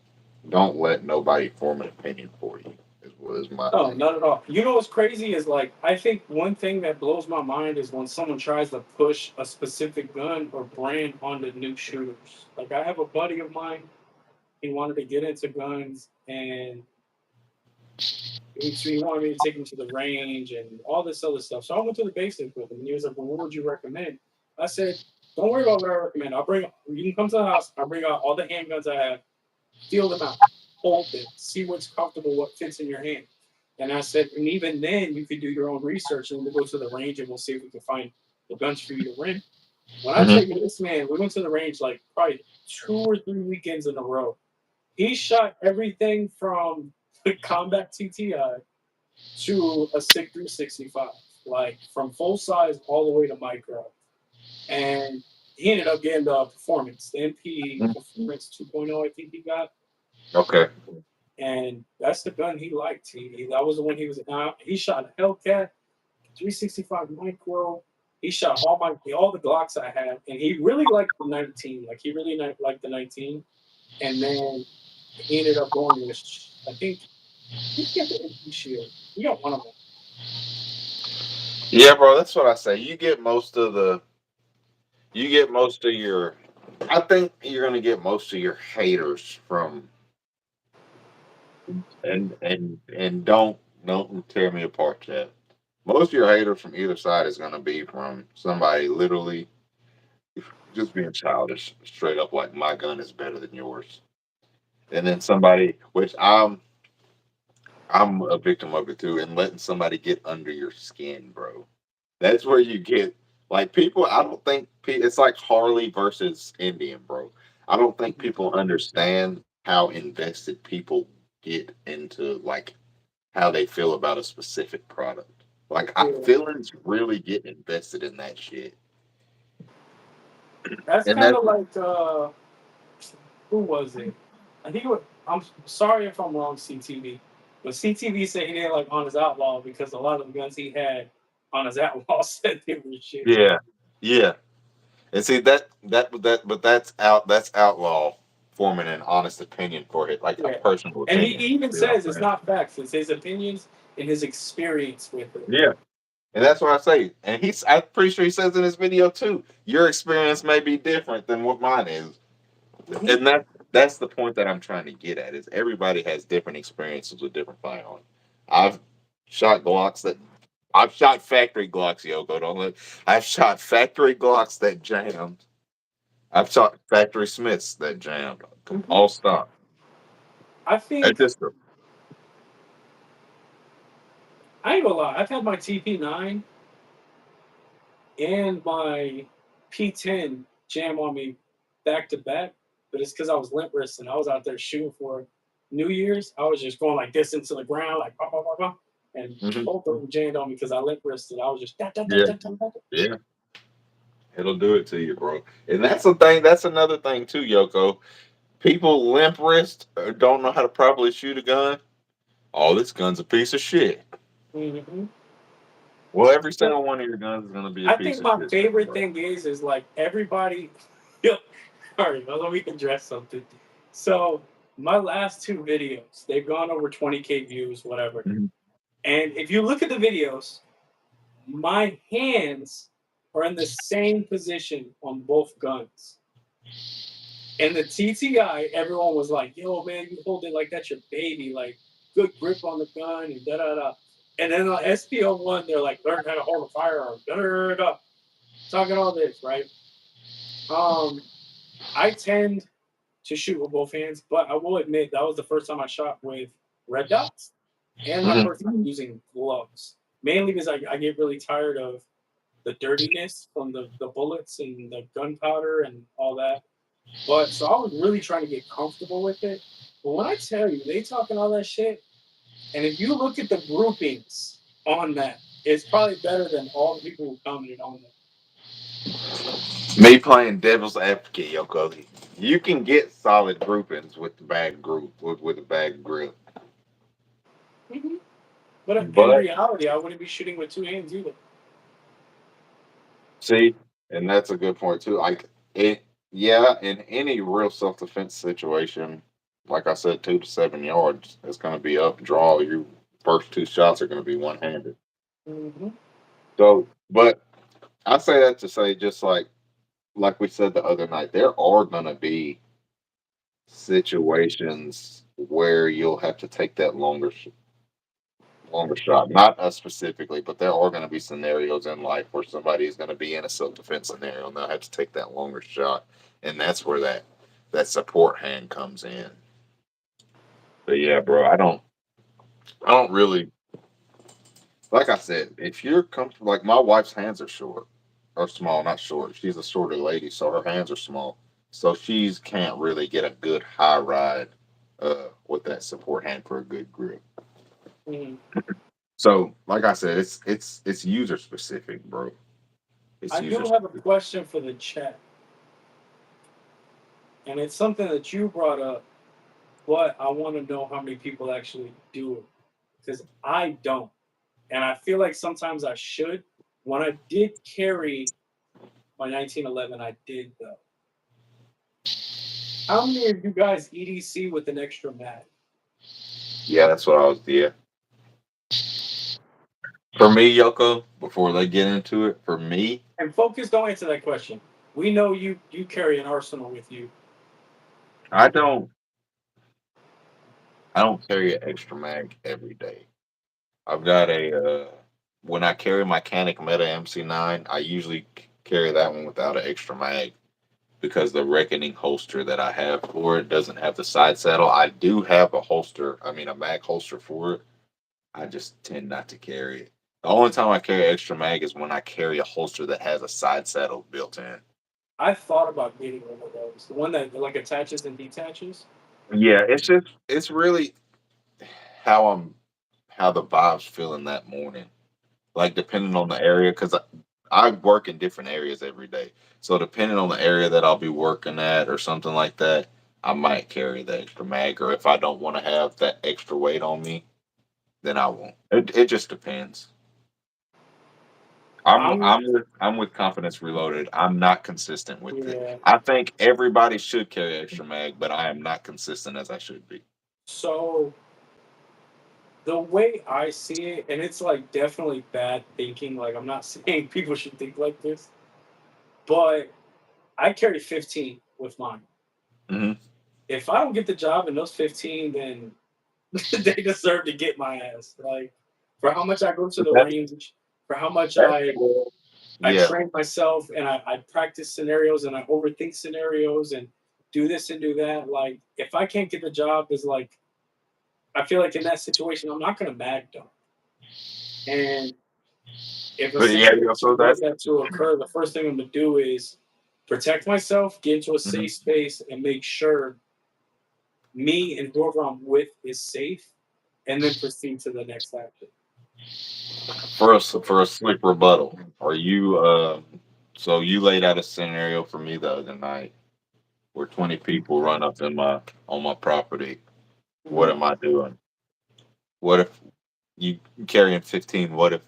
Don't let nobody form an opinion for you. Is my No, thing. not at all. You know what's crazy is like I think one thing that blows my mind is when someone tries to push a specific gun or brand onto new shooters. Like I have a buddy of mine, he wanted to get into guns and he wanted me to take him to the range and all this other stuff. So I went to the basics with him and he was like, well, what would you recommend? I said, don't worry about what I recommend. You can come to the house, I'll bring out all the handguns I have, feel them out, hold them, see what's comfortable, what fits in your hand. And I said, and even then, you could do your own research and we'll go to the range and we'll see if we can find the guns for you to rent. When I tell Mhm. you this man, we went to the range like probably 2 or 3 weekends in a row. He shot everything from the Combat TTI to a SIG 365, like from full size all the way to micro. And he ended up getting the performance, the MP Performance 2.0, I think he got. Okay. And that's the gun he liked. That was the one he was. He shot a Hellcat 365 micro. He shot all the Glocks I had, and he really liked the 19. Like he really liked the 19. And then he ended up going with I think he got the MP shield. He got one of them. Yeah, bro. That's what I say. You get most of your. I think you're gonna get most of your haters from and don't tear me apart, Chad. Most of your haters from either side is gonna be from somebody literally just being childish, straight up like my gun is better than yours. And then somebody, which I'm a victim of it too, and letting somebody get under your skin, bro. That's where you get like people. I don't think it's like Harley versus Indian, bro. I don't think people understand how invested people get into like how they feel about a specific product. Like Yeah, feelings really get invested in that shit, that's and kind that's of like who was it? I think it was, I'm sorry if I'm wrong, CTV, but CTV said he didn't like on his outlaw because a lot of the guns he had on his outlaw said they were shit. yeah, yeah. And see but that's outlaw forming an honest opinion for it, like a Yeah. personal And he opinion. even You know says what I'm it's saying? not facts, it's his opinions and his experience with it. Yeah. And that's what I say. And I'm pretty sure he says in his video too, your experience may be different than what mine is. Mhm. And that's the point that I'm trying to get at is everybody has different experiences with different firearms. I've shot Glocks that I've shot factory Glocks, Yoko. Don't let I've shot factory Glocks that jammed. I've taught factory smiths that jammed. Mhm. All stop. I It think just I ain't gonna lie. I've had my TP9 and my P10 jam on me back to back, but it's because I was limp wristing. I was out there shooting for New Year's. I was just going like this into the ground, like bah, bah, bah, bah, and mhm. both of them jammed on me because I limp wristed. I was just da, da, da, Yeah, da, da, da. yeah. It'll do it to you, bro. And that's the thing. That's another thing too, Yoko. People limp wrist or don't know how to properly shoot a gun. Oh, this gun's a piece of shit. Mhm. Well, every So single one of your guns is gonna be a I piece think of my shit, favorite bro. thing is like everybody. Yo, all right, well, let me address something. So my last two videos, they've gone over 20K views, whatever. Mhm. And if you look at the videos, my hands are in the same position on both guns. And the TTI, everyone was like, "Yo, man, you hold it like that's your baby, like good grip on the gun and da da da." And then on SPO1, they're like, "Learn how to hold a firearm." Da da da. Talking all this, right? Um, I tend to shoot with both hands, but I will admit that was the first time I shot with red dots and my Mhm. first time using gloves. Mainly because I get really tired of the dirtiness from the bullets and the gunpowder and all that. But so I was really trying to get comfortable with it. But when I tell you they talking all that shit, and if you look at the groupings on that, it's probably better than all the people who commented on that. Me playing devil's advocate, Yoko. You can get solid groupings with the bag group with a bag grip, Mhm. But in but reality, I wouldn't be shooting with two hands either. see, and that's a good point too. Like it, yeah, in any real self defense situation, like I said, 2 to 7 yards, it's going to be up draw. Your first two shots are going to be one handed. Hmm. So, but I say that to say, just like we said the other night, there are going to be situations where you'll have to take that longer shot. Not us specifically, but there are going to be scenarios in life where somebody is going to be in a self defense scenario and they'll have to take that longer shot, and that's where that support hand comes in. But yeah, bro, I don't really like I said. If you're comfortable, like my wife's hands are short or small, not short. She's a shorter lady, so her hands are small, so she's can't really get a good high ride with that support hand for a good grip. Hmm. So, like I said, it's user specific, bro. It's I user do have a specific. question for the chat, and it's something that you brought up, but I want to know how many people actually do it because I don't. And I feel like sometimes I should. When I did carry my 1911, I did though. How many of you guys EDC with an extra mag? Yeah, that's what I was. Yeah, for me, Yoko. Before they get into it, for me, And focus, don't answer that question. We know you carry an arsenal with you. I don't. I don't carry an extra mag every day. I've got a. When I carry my Canic Meta MC9, I usually carry that one without an extra mag because the Reckoning holster that I have for it doesn't have the side saddle. I do have a holster. I mean, a mag holster for it. I just tend not to carry it. The only time I carry extra mag is when I carry a holster that has a side saddle built in. I thought about getting one of those, the one that like attaches and detaches. Yeah, it's really how how the vibes feeling that morning. Like depending on the area, because I work in different areas every day. So depending on the area that I'll be working at or something like that, I might carry the extra mag. Or if I don't want to have that extra weight on me, then I won't. It just depends. I'm I'm with Confidence Reloaded. I'm not consistent with it. yeah. I think everybody should carry extra mag, but I am not consistent as I should be. So the way I see it, and it's like definitely bad thinking. Like I'm not saying people should think like this, but I carry 15 with mine. Hmm. If I don't get the job in those 15, then they deserve to get my ass. Like for how much I go to the That, range, for how much that's I cool. I Yeah. train myself and I practice scenarios and I overthink scenarios and do this and do that. Like if I can't get the job, is like I feel like in that situation I'm not gonna mag dump. And if a But yeah, situation so like that's that to occur, the first thing I'm gonna do is protect myself, get into a mhm. safe space, and make sure me and whoever I'm with is safe, and then proceed to the next action. For a slick rebuttal. Are you so you laid out a scenario for me the other night where 20 people run up in my on my property. What Mhm. am I doing? What if you carrying 15? What if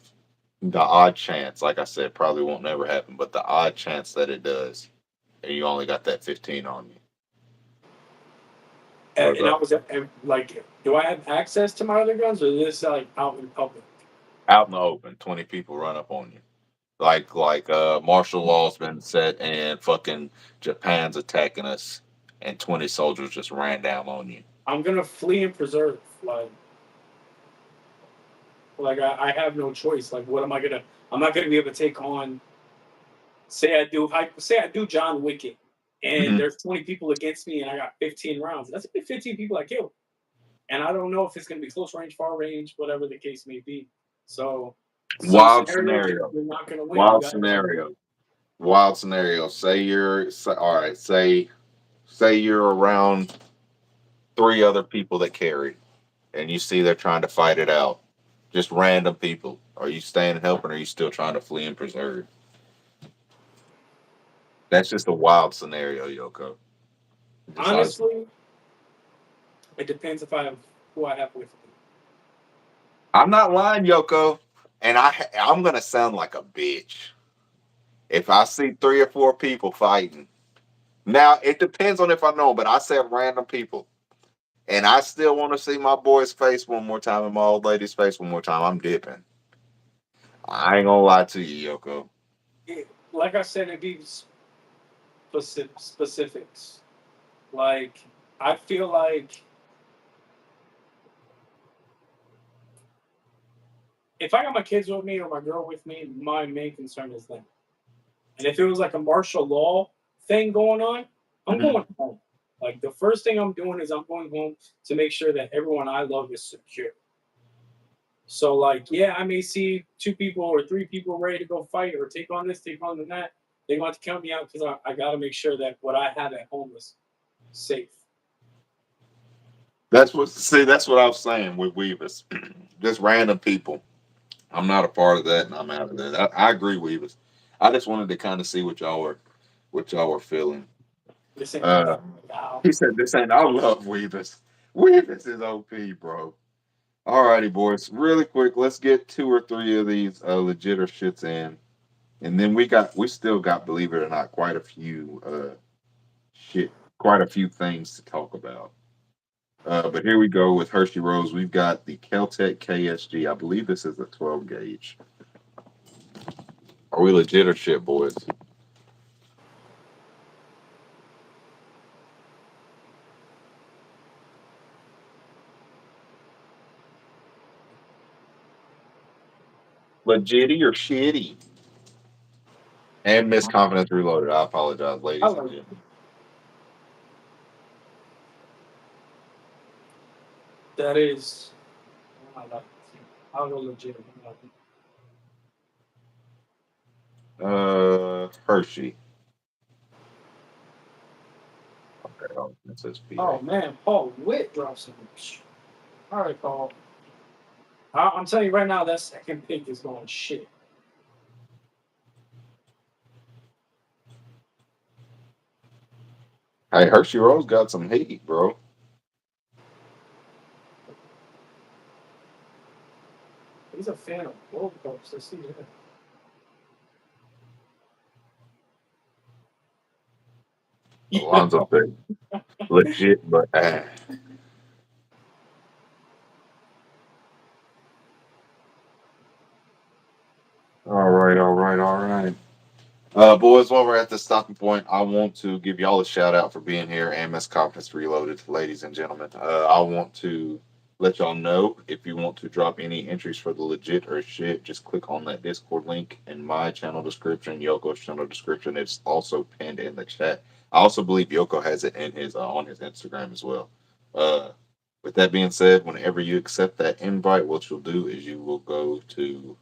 the odd chance, like I said, probably won't never happen, but the odd chance that it does, and you only got that 15 on you? What's And I up? was like, do I have access to my other guns, or is this like out in public? Out in the open, 20 people run up on you. Like martial law's been set and fucking Japan's attacking us and 20 soldiers just ran down on you. I'm gonna flee and preserve. Like I have no choice. Like, what am I gonna? I'm not gonna be able to take on. Say I do John Wicket, and Mhm. there's 20 people against me, and I got 15 rounds. That's gonna be 15 people I killed, and I don't know if it's gonna be close range, far range, whatever the case may be. So, some Wild scenarios scenario. you're not gonna win. You Wild gotta go. scenario. Wild scenario. All right. Say you're around three other people that carry, and you see they're trying to fight it out. Just random people. Are you staying and helping, or are you still trying to flee and preserve? That's just a wild scenario, Yoko. Just I just Honestly, it depends if I have who I have with me. I'm not lying, Yoko, and I'm gonna sound like a bitch if I see three or four people fighting. Now it depends on if I know, but I said random people, and I still want to see my boy's face one more time and my old lady's face one more time. I'm dipping. I ain't gonna lie to you, Yoko. Like I said, it'd be specifics. Like I feel like if I got my kids with me or my girl with me, my main concern is them. And if it was like a martial law thing going on, I'm Mhm. going home. Like the first thing I'm doing is I'm going home to make sure that everyone I love is secure. So like, yeah, I may see two people or three people ready to go fight or take on this, take on that. They want to count me out because I got to make sure that what I have at home is safe. That's what I was saying with Weavers. Just random people. I'm not a part of that, and I'm out of that. I agree, Weavers. I just wanted to kind of see what y'all were feeling. This ain't Uh, wow. he said this ain't. I love Weavers. Weavers is OP, bro. Alrighty, boys. Really quick, let's get two or three of these legit or shits in, and then we still got, believe it or not, quite a few things to talk about. But here we go with Hershey Rose. We've got the Keltec KSG. I believe this is a 12 gauge. Are we legit or shit, boys? Legitty or shitty? And Miss Confidence Reloaded. I apologize, I ladies and like gentlemen. that is I like I'll go legit. I like it. Hershey. Okay, oh, it says PA. Oh man, Paul Witt drops some. All right, Paul. I'm telling you right now, that second pick is going shit. Hey, Hershey Rose got some heat, bro. He's a fan of Gold Coast. I see that. Alonzo Yo, said legit, but all right, all right, all right. Boys, while we're at this stopping point, I want to give y'all a shout out for being here and Miss Conference Reloaded, ladies and gentlemen. I want to let y'all know if you want to drop any entries for the legit or shit. Just click on that Discord link in my channel description, Yoko's channel description. It's also pinned in the chat. I also believe Yoko has it in his on his Instagram as well. Uh, with that being said, whenever you accept that invite, what you'll do is you will go to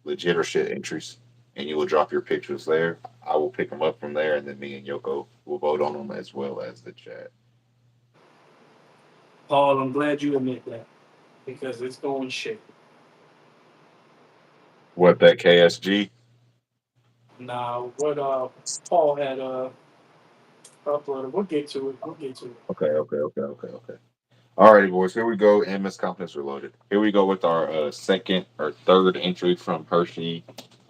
legit or shit entries, and you will drop your pictures there. I will pick them up from there, and then me and Yoko will vote on them as well as the chat. Paul, I'm glad you admit that because it's going shit. What that KSG? Now, what Paul had uploaded, we'll get to it. We'll get to it. Okay. Alrighty, boys. Here we go. MS Confidence Reloaded. Here we go with our second or third entry from Hershey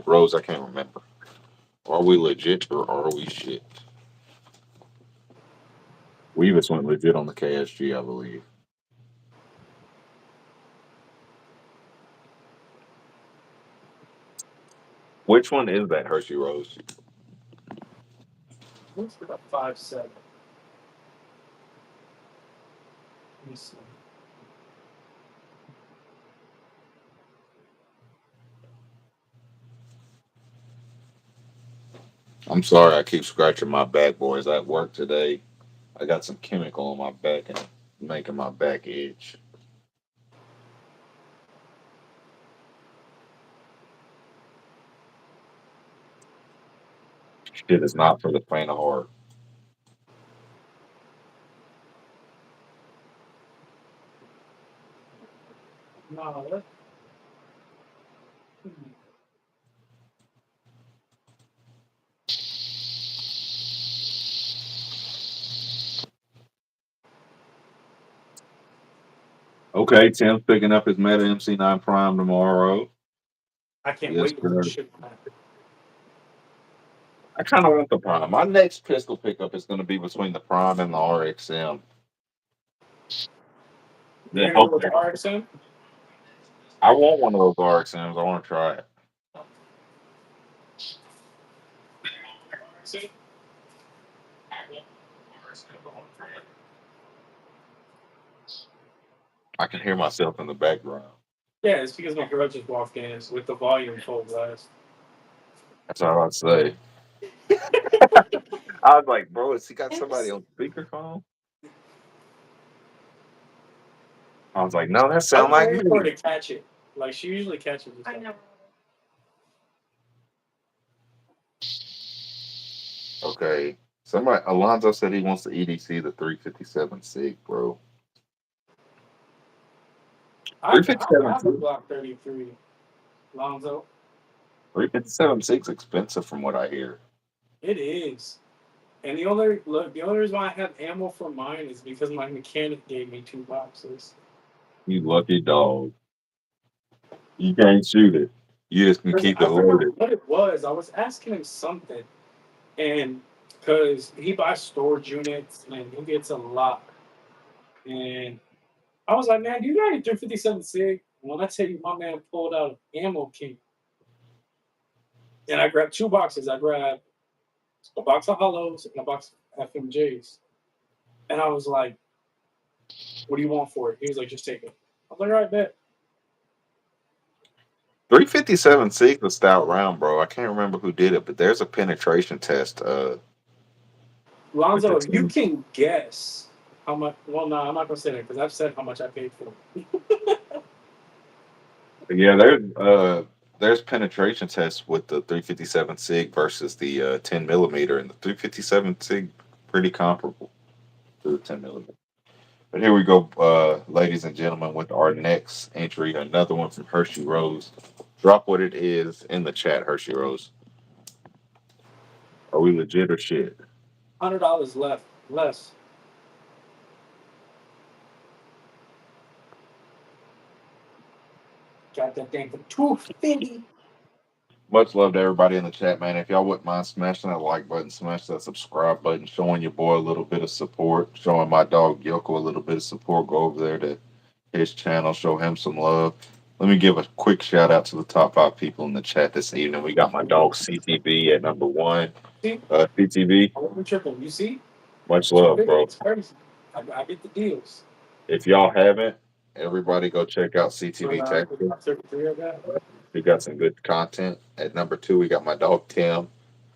Rose. I can't remember. Are we legit or are we shit? We just went legit on the KSG, I believe. Which one is that Hershey Rose? What's the 5.7? Let me see. I'm sorry, I keep scratching my back, boys. At work today, I got some chemical on my back and making my back itch. Shit is not for the faint of heart. No, that, Okay, Tim's picking up his Meta MC9 Prime tomorrow. I can't Yes, wait for this sir. shit. I kind of want the Prime. My next pistol pickup is going to be between the Prime and the RXM. You're Then gonna go with hopefully, the RXM? I want one of those RXMs. I want to try it. See? I can hear myself in the background. Yeah, it's because my girl just walked in with the volume full blast. That's all I'd say. I was like, bro, has he got somebody on speakerphone? I was like, no, that I sound was like waiting for her me. to catch it. Like she usually catches it. I know. Okay. Somebody, Alonzo said he wants to EDC the 357 SIG, bro. I 357 have a SIG? Glock 33, Lonzo. 357 SIG's expensive from what I hear. It is. And the only reason why I have ammo for mine is because my mechanic gave me 2 boxes. You lucky dog. You can't shoot it. You just can keep it I forgot loaded. what it was. I was asking him something, and because he buys storage units and he gets a lot, and I was like, man, do you got any 357 SIG? When I tell you, my man pulled out an ammo king, and I grabbed 2 boxes. I grabbed a box of hollows and a box of FMJs, and I was like, what do you want for it? He was like, just take it. I was like, all right, bet. 357 SIG's a stout round, bro. I can't remember who did it, but there's a penetration test with the Lonzo, if you team. can guess how much, well, no, I'm not going to say that because I've said how much I paid for it. Yeah, there's penetration tests with the 357 SIG versus the 10 millimeter, and the 357 SIG pretty comparable to the 10 millimeter. But here we go, ladies and gentlemen, with our next entry, another one from Hershey Rose. Drop what it is in the chat, Hershey Rose. Are we legit or shit? $100 left, less. Got that thing for 250. Much love to everybody in the chat, man. If y'all wouldn't mind smashing that like button, smash that subscribe button, showing your boy a little bit of support, showing my dog Yoko a little bit of support. Go over there to his channel, show him some love. Let me give a quick shout out to the top 5 people in the chat this evening. We got my dog CTV at number one. See, CTV, I wasn't tripping. You see, much love, 250. bro. It's crazy. I get the deals. If y'all haven't, Everybody go check out But CTV the Tactical. top 33 of that. We got some good content. At number two, we got my dog Tim.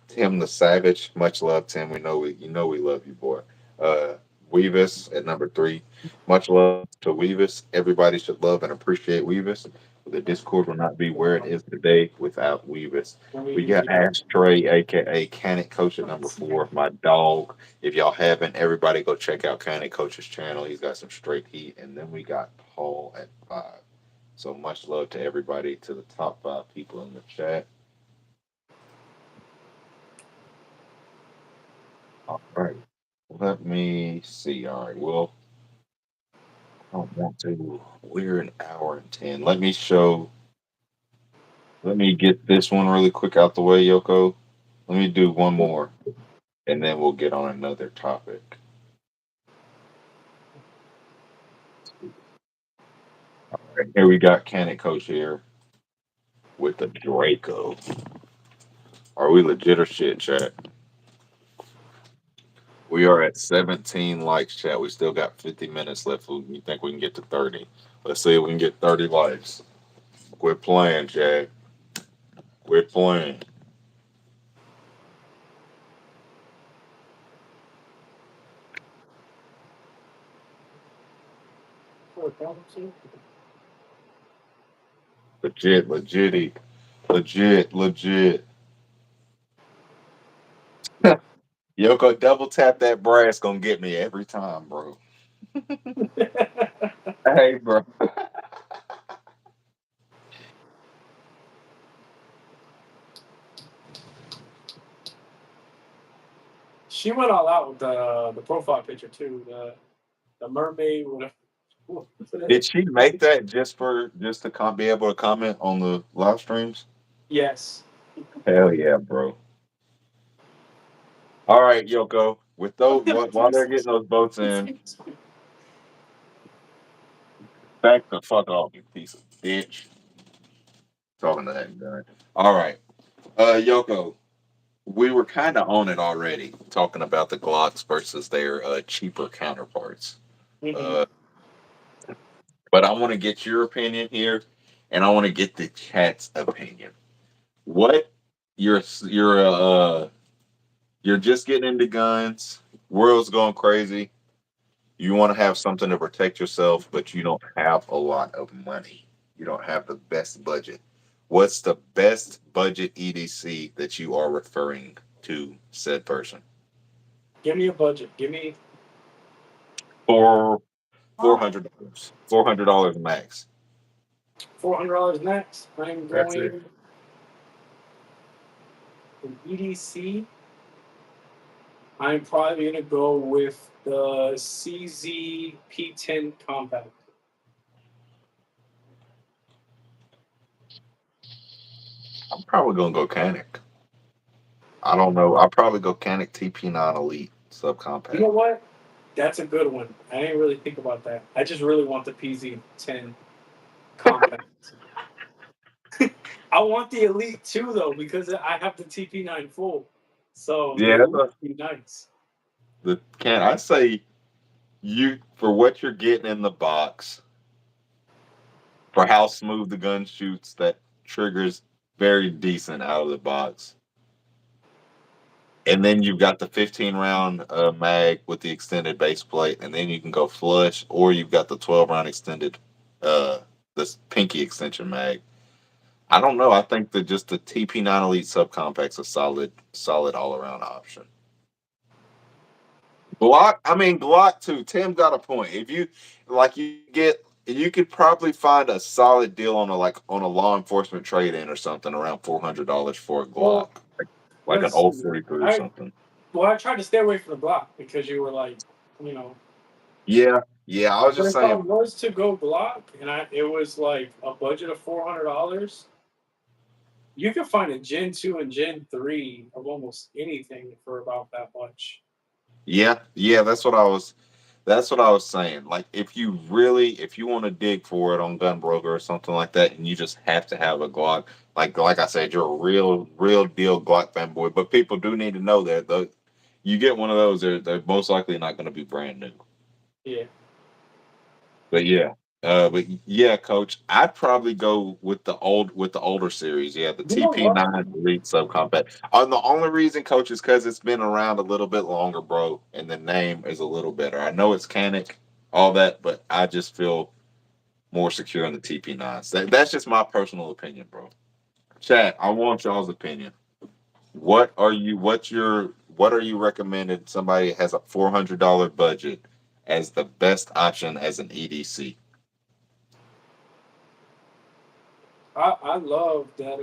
Tim the Savage. Much love, Tim. We love you, boy. Uh Weavis at number three. Much love to Weavis. Everybody should love and appreciate Weavis. The Discord will not be where it is today without Weavis. When we We use got Ashtray, aka Canic Coach at number four. My dog. If y'all haven't, everybody go check out Canic Coach's channel. He's got some straight heat. And then we got Paul at five. So much love to everybody, to the top five people in the chat. All right. Let me see. All right. Well, I don't want to. We're an hour and 10. Let me get this one really quick out the way, Yoko. Let me do one more, and then we'll get on another topic. All right. Here we got Canic Coach here with the Draco. Are we legit or shit, chat? We are at 17 likes, chat. We still got 50 minutes left. We think we can get to 30. Let's see if we can get 30 likes. Quit playing, chat. Quit playing. Legit, legit, legit, legit. Yoko, double tap that brass gonna get me every time, bro. Hey, bro. She went all out with the profile picture too. The mermaid with Did she make that just to be able to comment on the live streams? yes. Hell yeah, bro. All right, Yoko. With those, while they're getting those votes in, back the fuck off, you piece of bitch. Talking to that guy. All right, Yoko. We were kind of on it already, talking about the Glocks versus their cheaper counterparts. Mhm. Uh, but I want to get your opinion here, and I want to get the chat's opinion. What you're you're you're just getting into guns, world's going crazy. You want to have something to protect yourself, but you don't have a lot of money. You don't have the best budget. What's the best budget EDC that you are referring to said person? Give me a budget. Give me For $400. $400 max. $400 next. I'm That's it. going from EDC. I'm probably gonna go with the CZ P10 Compact. I'm probably gonna go Canic. I don't know. I'll probably go Canic TP9 Elite You subcompact. know what? That's a good one. I didn't really think about that. I just really want the PZ10 Compact. I want the Elite too, though, because I have the TP9 full. So the Yeah, that's Elite would be nice. the can I say you for what you're getting in the box, for how smooth the gun shoots, that triggers very decent out of the box. And then you've got the 15 round mag with the extended base plate, and then you can go flush, or you've got the 12 round extended, this pinky extension mag. I don't know. I think that just the TP9 Elite subcompact's a solid all around option. Glock, I mean Glock too. Tim got a point. If you like, you could probably find a solid deal on a law enforcement trade in or something around $400 for a Glock, Well, like an let's old see. 43 or I something. well, I tried to stay away from the Glock because you were like, you know. Yeah, yeah. I was But just if I saying. was to go Glock and it was like a budget of $400, you can find a Gen 2 and Gen 3 of almost anything for about that much. Yeah, yeah. That's what I was saying. Like, if you want to dig for it on Gun Broker or something like that, and you just have to have a Glock, like I said, you're a real deal Glock fanboy. But people do need to know that though, you get one of those, they're most likely not going to be brand new. Yeah. But yeah. But yeah, coach, I'd probably go with the older series. Yeah, the You know what? TP9 Elite Subcompact. The only reason, coach, is because it's been around a little bit longer, bro, and the name is a little better. I know it's Canic, all that, but I just feel more secure in the TP9s. That's just my personal opinion, bro. Chat, I want y'all's opinion. What are you recommending somebody has a $400 budget as the best option as an EDC? I love that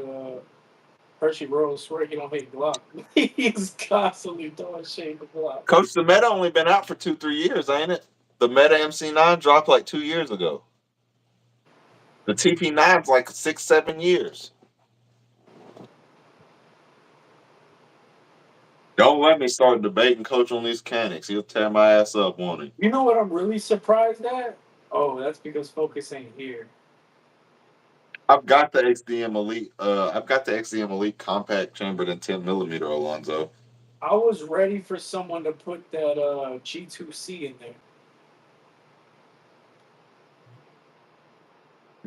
Hershey Rose swear he don't hate Glock. He's constantly throwing shade to Glock. Coach, the meta only been out for 2, 3 years, ain't it? The meta MC9 dropped like 2 years ago. The TP9's like 6, 7 years. Don't let me start debating coach on these mechanics. He'll tear my ass up, won't he? You know what I'm really surprised at? Oh, that's because Focus ain't here. I've got the XDM Elite. I've got the XDM Elite compact chambered in 10 millimeter, Alonzo. I was ready for someone to put that G2C in there.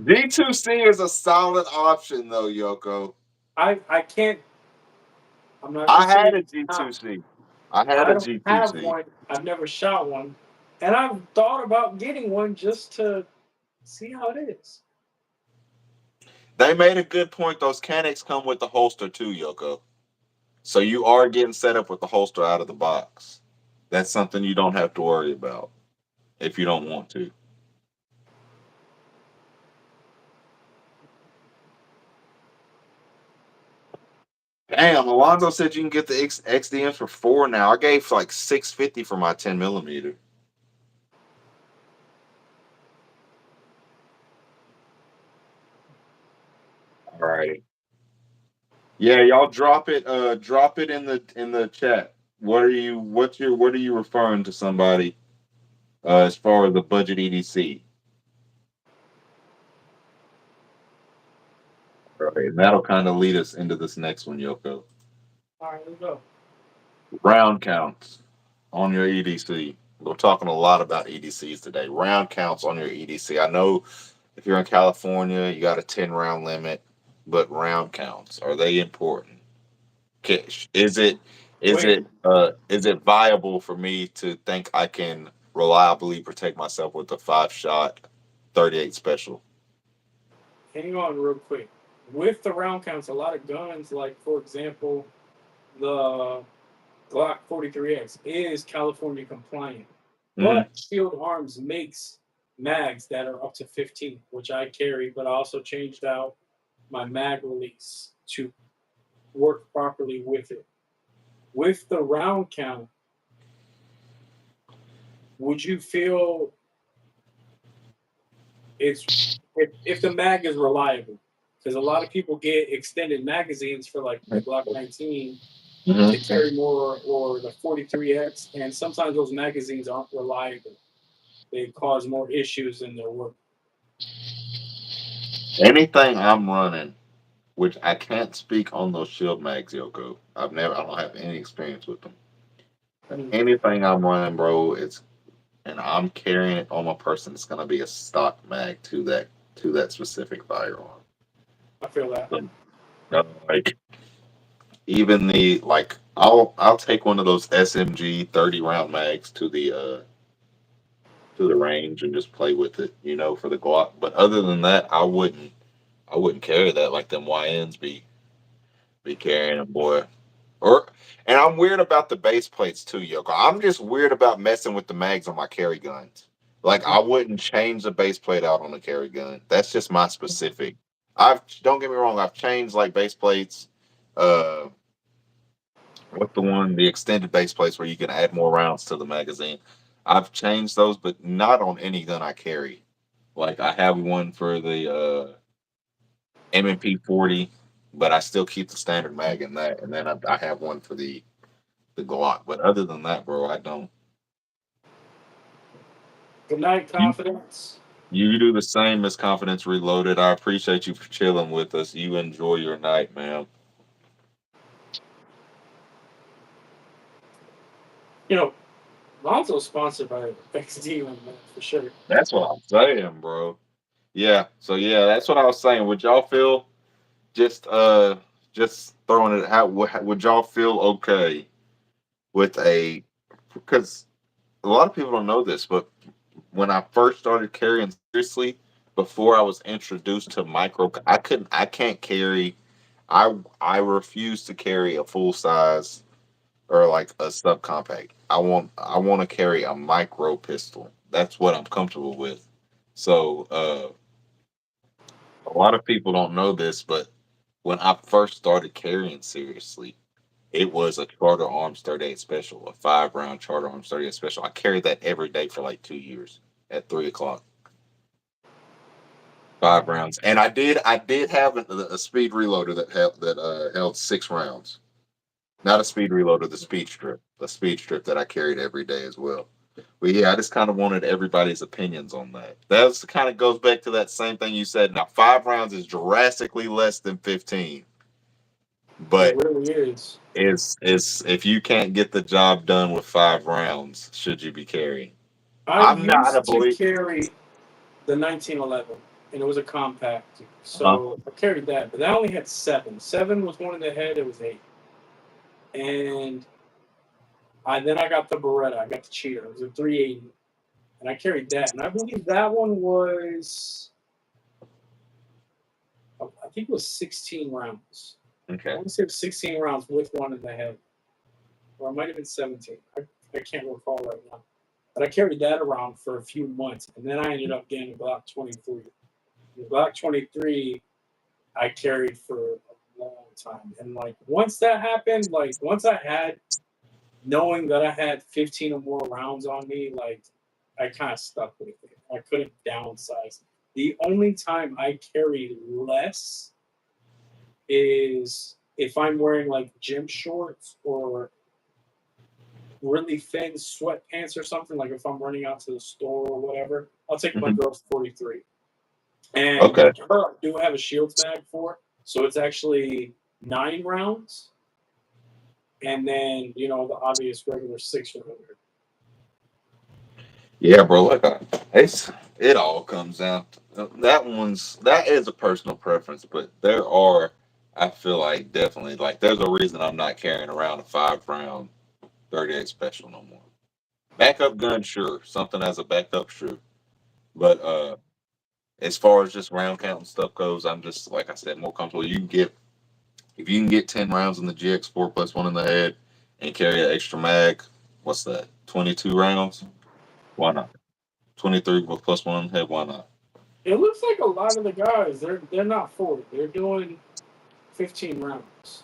G2C is a solid option though, Yoko. I can't. I'm not gonna I say had a it's not. G2C. I had I a don't have G2C. one. I've never shot one, and I've thought about getting one just to see how it is. They made a good point. Those Canics come with the holster too, Yoko. So you are getting set up with the holster out of the box. That's something you don't have to worry about if you don't want to. Damn, Alonzo said you can get the XDM for 4 now. I gave like 650 for my 10 millimeter. All right. Yeah, y'all drop it. Drop it in the chat. What are you referring to somebody as far as the budget EDC? Right, and that'll kind of lead us into this next one, Yoko. All right, let's go. Round counts on your EDC. We're talking a lot about EDCs today. Round counts on your EDC. I know if you're in California, you got a 10 round limit, but round counts, are they important? Is it Wait, is it viable for me to think I can reliably protect myself with a 5 shot 38 special? hang on real quick. With the round counts, a lot of guns, like for example, the Glock 43X is California compliant, Mm-hmm. but Shield Arms makes mags that are up to 15, which I carry, but I also changed out my mag release to work properly with it. With the round count, would you feel if the mag is reliable? Because a lot of people get extended magazines for like the Glock 19 to Mm-hmm. carry more or the 43X, and sometimes those magazines aren't reliable. They cause more issues in their work. Anything I'm running, which I can't speak on those shield mags, Yoko. I don't have any experience with them. But Mm, anything I'm running, bro, and I'm carrying it on my person, it's gonna be a stock mag to that specific firearm. I feel that. Like even the like, I'll take one of those SMG 30 round mags to the range and just play with it, for the Glock. But other than that, I wouldn't carry that like them YNs be carrying them, boy. Or and I'm weird about the base plates too, Yoko. I'm just weird about messing with the mags on my carry guns. Like I wouldn't change the base plate out on a carry gun. That's just my specific. I've Don't get me wrong. I've changed like base plates. Uh, what's the extended base plates where you can add more rounds to the magazine. I've changed those, but not on any gun I carry. Like I have one for the MMP 40, but I still keep the standard mag in that, and then I have one for the Glock. But other than that, bro, I don't. Good night, You confidence. you do the same as Confidence Reloaded. I appreciate you for chilling with us. You enjoy your night, man. You know, Lonzo's sponsored by XD man, for sure. That's what I'm saying, bro. Yeah. So yeah, that's what I was saying. Would y'all feel just just throwing it out? Would y'all feel okay with a? Because a lot of people don't know this, but when I first started carrying seriously, before I was introduced to micro, I can't carry. I refuse to carry a full size or like a subcompact. I want to carry a micro pistol. That's what I'm comfortable with. So a lot of people don't know this, but when I first started carrying seriously, it was a Charter Arms 38 Special, a 5 round Charter Arms 38 Special. I carried that every day for like 2 years at 3 o'clock. 5 rounds, and I did have a speed reloader that held 6 rounds. Not a speed reloader, the speed strip that I carried every day as well. But yeah, I just kind of wanted everybody's opinions on that. That kind of goes back to that same thing you said. Now, 5 rounds is drastically less than 15, It but really is. it's if you can't get the job done with 5 rounds, should you be carrying? I I'm not a used to believer. carry the 1911, and it was a compact. Huh? So I carried that, but that only had seven. Seven was one in the head. It was eight, and I got the Beretta. I got the Cheetah. It was a 380, and I carried that. And I believe that one was, I think it was 16 rounds. I Okay. want to say it was 16 rounds with one in the head, or it might have been 17. I can't recall right now. But I carried that around for a few months, and then I ended up getting a Glock 23. The Glock 23 I carried for a long time. And like once that happened, like once I had knowing that I had 15 or more rounds on me, like I kind of stuck with it. I couldn't downsize. The only time I carry less is if I'm wearing like gym shorts or really thin sweatpants or something, like if I'm running out to the store or whatever, I'll take my Hmm. girl's 43. And Okay. her I do have a shields bag for, so it's actually 9 rounds, and then the obvious regular 6 rounder. Yeah, bro. It all comes down. That is a personal preference, but there are. I feel like definitely like there's a reason I'm not carrying around a 5 round 38 special no more. Backup gun, sure, something as a backup, sure, but as far as just round count and stuff goes, I'm just like I said more comfortable. You can get if you can get 10 rounds in the GX4 plus one in the head and carry an extra mag. What's that? 22 rounds? Why not? 23 with plus one in the head. Why not? It looks like a lot of the guys they're not 40. They're doing 15 rounds.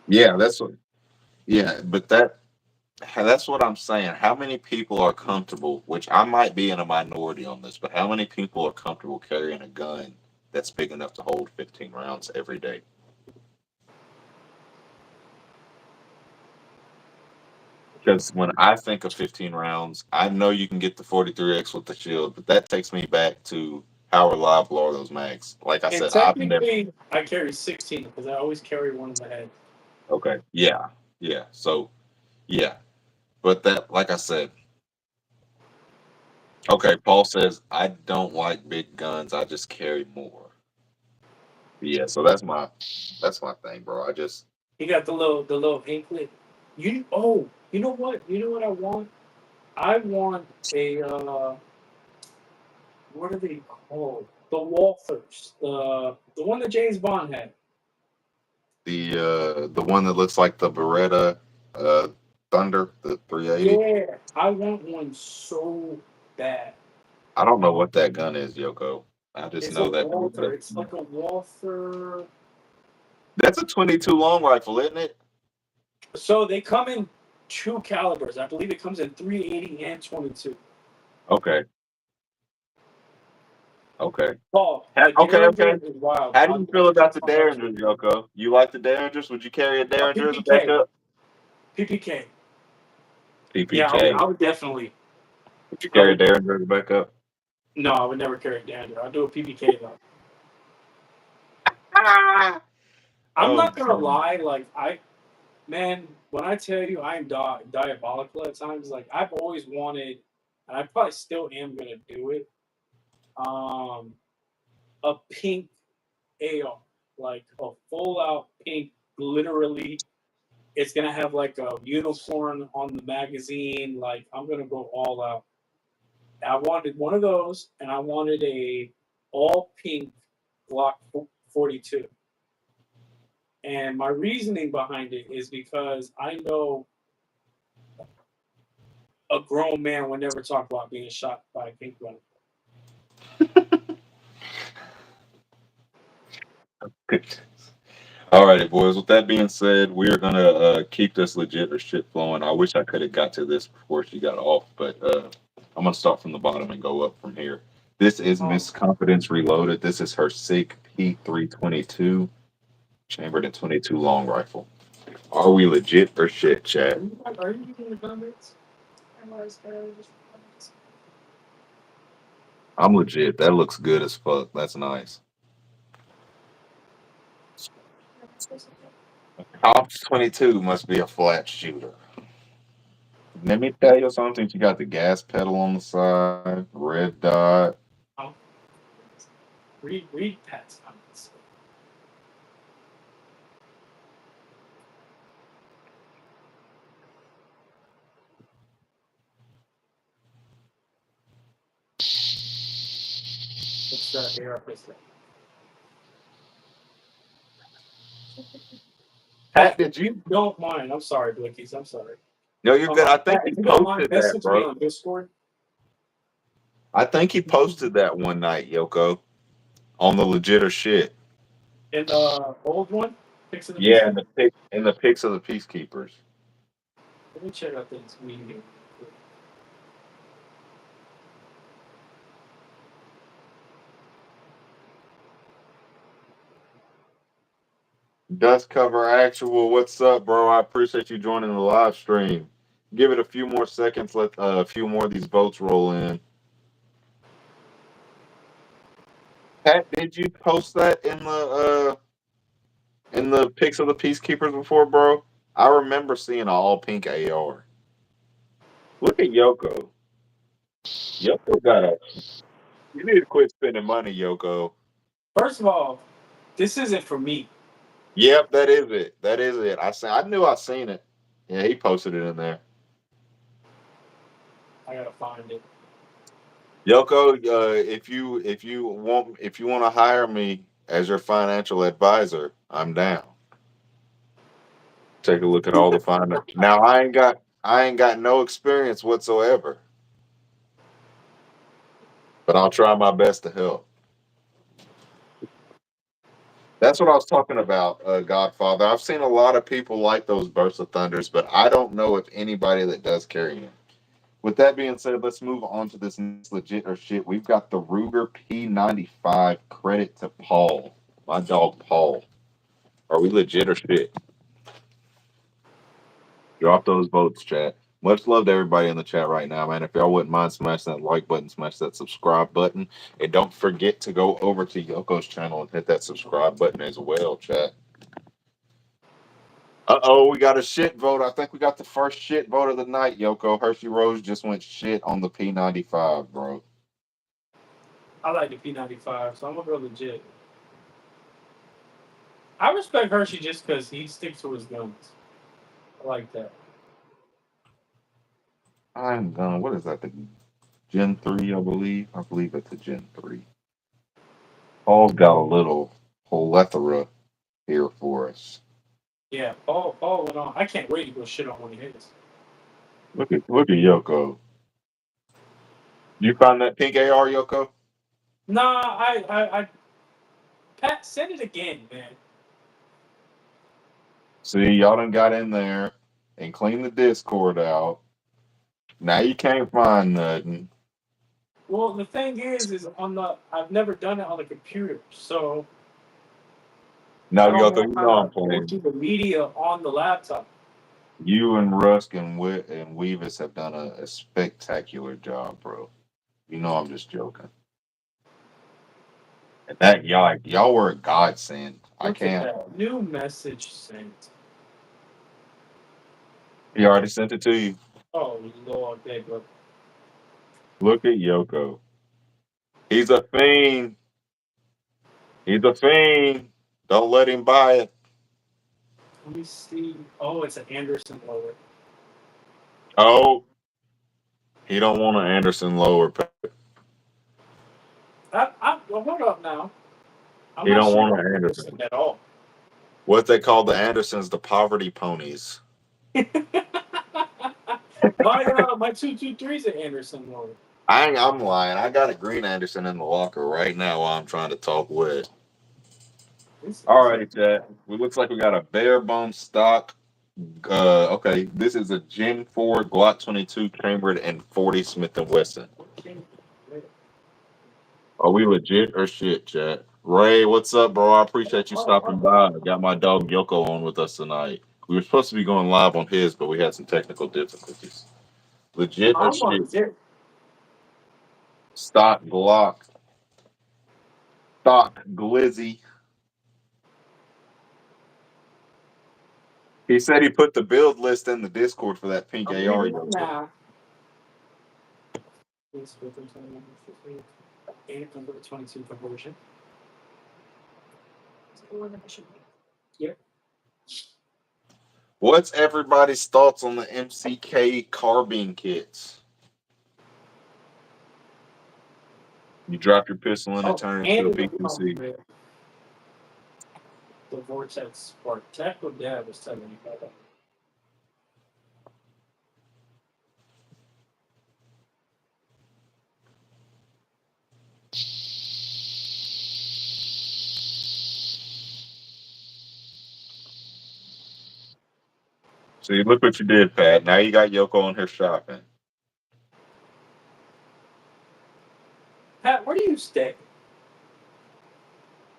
Yeah, that's what. Yeah, but that's what I'm saying. How many people are comfortable? Which I might be in a minority on this, but how many people are comfortable carrying a gun that's big enough to hold 15 rounds every day? Because when I think of 15 rounds, I know you can get the 43X with the shield, but that takes me back to how reliable are those mags. Like I And said, I've never. technically, I carry 16 because I always carry one in the head. Okay. Yeah. Yeah. So yeah, but that, like I said, okay. Paul says I don't like big guns. I just carry more. Yeah. So that's my thing, bro. I just He got the little anklet. You know what I want? I want a what are they called? The Walthers, the one that James Bond had. the one that looks like the Beretta uh Thunder, the 380. Yeah, I want one so bad. I don't know what that gun is, Yoko. I just It's a know that Walther. Beretta. It's like a Walther. That's a 22 long rifle, isn't it? So they come in two calibers. I believe it comes in 380 and 22. Okay. Okay. Paul, the Okay. Derringer Okay. is wild. How do I'll you feel definitely about the come back to you. Derringers, Yoko? You like the Derringers? Would you carry a Derringer as a PPK. backup? PPK. Yeah, PPK. I would definitely. Would you I carry a would. Derringer as a backup? No, I would never carry Dander. I'll do a PPK though. Ah! I'm Oh not gonna man. lie. Like Man, when I tell you I'm diabolical at times, like I've always wanted, and I probably still am gonna do it. Um, a pink AR, like a full out pink, literally. It's gonna have like a unicorn on the magazine. Like I'm gonna go all out. I wanted one of those, and I wanted a all pink Glock 42. And my reasoning behind it is because I know a grown man would never talk about being shot by a pink gun. Alrighty, boys. With that being said, we are gonna keep this legit or shit flowing. I wish I could have got to this before she got off, but I'm gonna start from the bottom and go up from here. This is Um, Miss Confidence Reloaded. This is her SIG P322 chambered in 22 long rifle. Are we legit or shit, chat? are you using the comments? I'm legit. That looks good as fuck. That's nice. Ops 22 must be a flat shooter. Let me tell you something. You got the gas pedal on the side, red dot. Oh, read Pat's comments. What's that AR pistol? Pat, Pat, did if you? you don't mind, I'm sorry, Blickies. I'm sorry. No, you're good. I think Pat, he if you don't mind, posted that, message me bro. on Discord. I think he posted that one night, Yoko, on the legit or shit. And the old one, Picks of the Yeah, Peacekeeper. in the pics of the peacekeepers. Let me check out this meeting. Dust cover actual. What's up, bro? I appreciate you joining the live stream. Give it a few more seconds. Let a few more of these votes roll in. Pat, did you post that in the pics of the peacekeepers before, bro? I remember seeing an all pink AR. Look at Yoko. Yoko got a. You need to quit spending money, Yoko. First of all, this isn't for me. Yep, that is it. That is it. I knew I seen it. Yeah, he posted it in there. I gotta find it. Yoko, if you want to hire me as your financial advisor, I'm down. Take a look at all the finance. Now I ain't got no experience whatsoever, but I'll try my best to help. That's what I was talking about, Godfather. I've seen a lot of people like those bursts of thunders, but I don't know if anybody that does carry them. With that being said, let's move on to this next legit or shit. We've got the Ruger P95. Credit to Paul, my dog Paul. Are we legit or shit? Drop those votes, chat. Much love to everybody in the chat right now, man. If y'all wouldn't mind smashing that like button, smash that subscribe button, and don't forget to go over to Yoko's channel and hit that subscribe button as well, chat. Uh-oh, we got a shit vote. I think we got the first shit vote of the night, Yoko. Hershey Rose just went shit on the P95, bro. I like the P95, so I'm gonna go legit. I respect Hershey just because he sticks to his guns. I like that. I'm done. What is that? The Gen 3, I believe. I believe it's a Gen 3. Paul's got a little plethora here for us. Yeah, Paul went on. I can't wait to go shit on one of his. Look at Yoko. You found that pink AR, Yoko? Nah, I Pat, send it again, man. See, y'all done got in there and cleaned the Discord out. Now you can't find nothing. Well, the thing is on the I've never done it on the computer, so No, I don't Yoko, know you how know I'm to go playing. through the media on the laptop. You and Rusk and and Weavis have done a spectacular job, bro. You know I'm just joking. And that y'all were a godsend. I Look at can't. that new message sent. He already sent it to you. Oh Lord, babe, look. Look at Yoko. He's a fiend. He's a fiend. Don't let him buy it. Let me see. Oh, it's an Anderson lower. Oh, he don't want an Anderson lower. Well, hold up now. I'm He not don't sure want about an Anderson Anderson. at all. What they call the Andersons, the poverty ponies. My 223 is an Anderson lower. I'm lying. I got a green Anderson in the locker right now while I'm trying to talk with. All It's righty, Chad. It looks like we got a bare bone stock. Okay, this is a Gen 4 Glock 22 chambered and 40 Smith and Wesson. Are we legit or shit, Chad? Ray, what's up, bro? I appreciate you stopping by. I got my dog Yoko on with us tonight. We were supposed to be going live on his, but we had some technical difficulties. Legit or I'm on shit? zero. Stock Glock. Stock Glizzy. He said he put the build list in the Discord for that pink I'm AR. reading them now. It's with them 8 number 22 conversion. Yep. What's everybody's thoughts on the MCK carbine kits? You drop your pistol and it Oh, turns and into a it will come PQC. with the Vortex Spark. Tackle Dad was telling me about that. See, look what you did, Pat. Now you got Yoko in here shopping. Pat, where do you stay?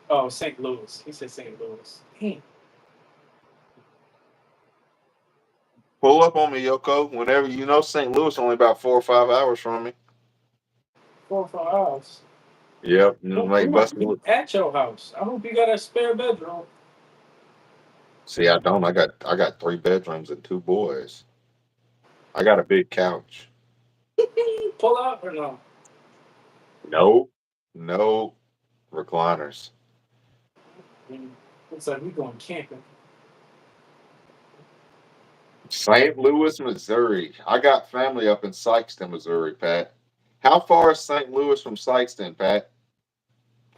Oh, St. Louis. He said St. Louis. Damn. Pull up on me, Yoko. Whenever you know St. Louis, only about 4 or 5 hours from me. 4 or 5 hours. Yep, Well, we like might busting. be at your house. I hope you got a spare bedroom. See, I don't. I got 3 bedrooms and 2 boys. I got a big couch. Pull out or no? No, no recliners. Looks like we going camping. St. Louis, Missouri. I got family up in Sykeston, Missouri, Pat. How far is St. Louis from Sykeston, Pat?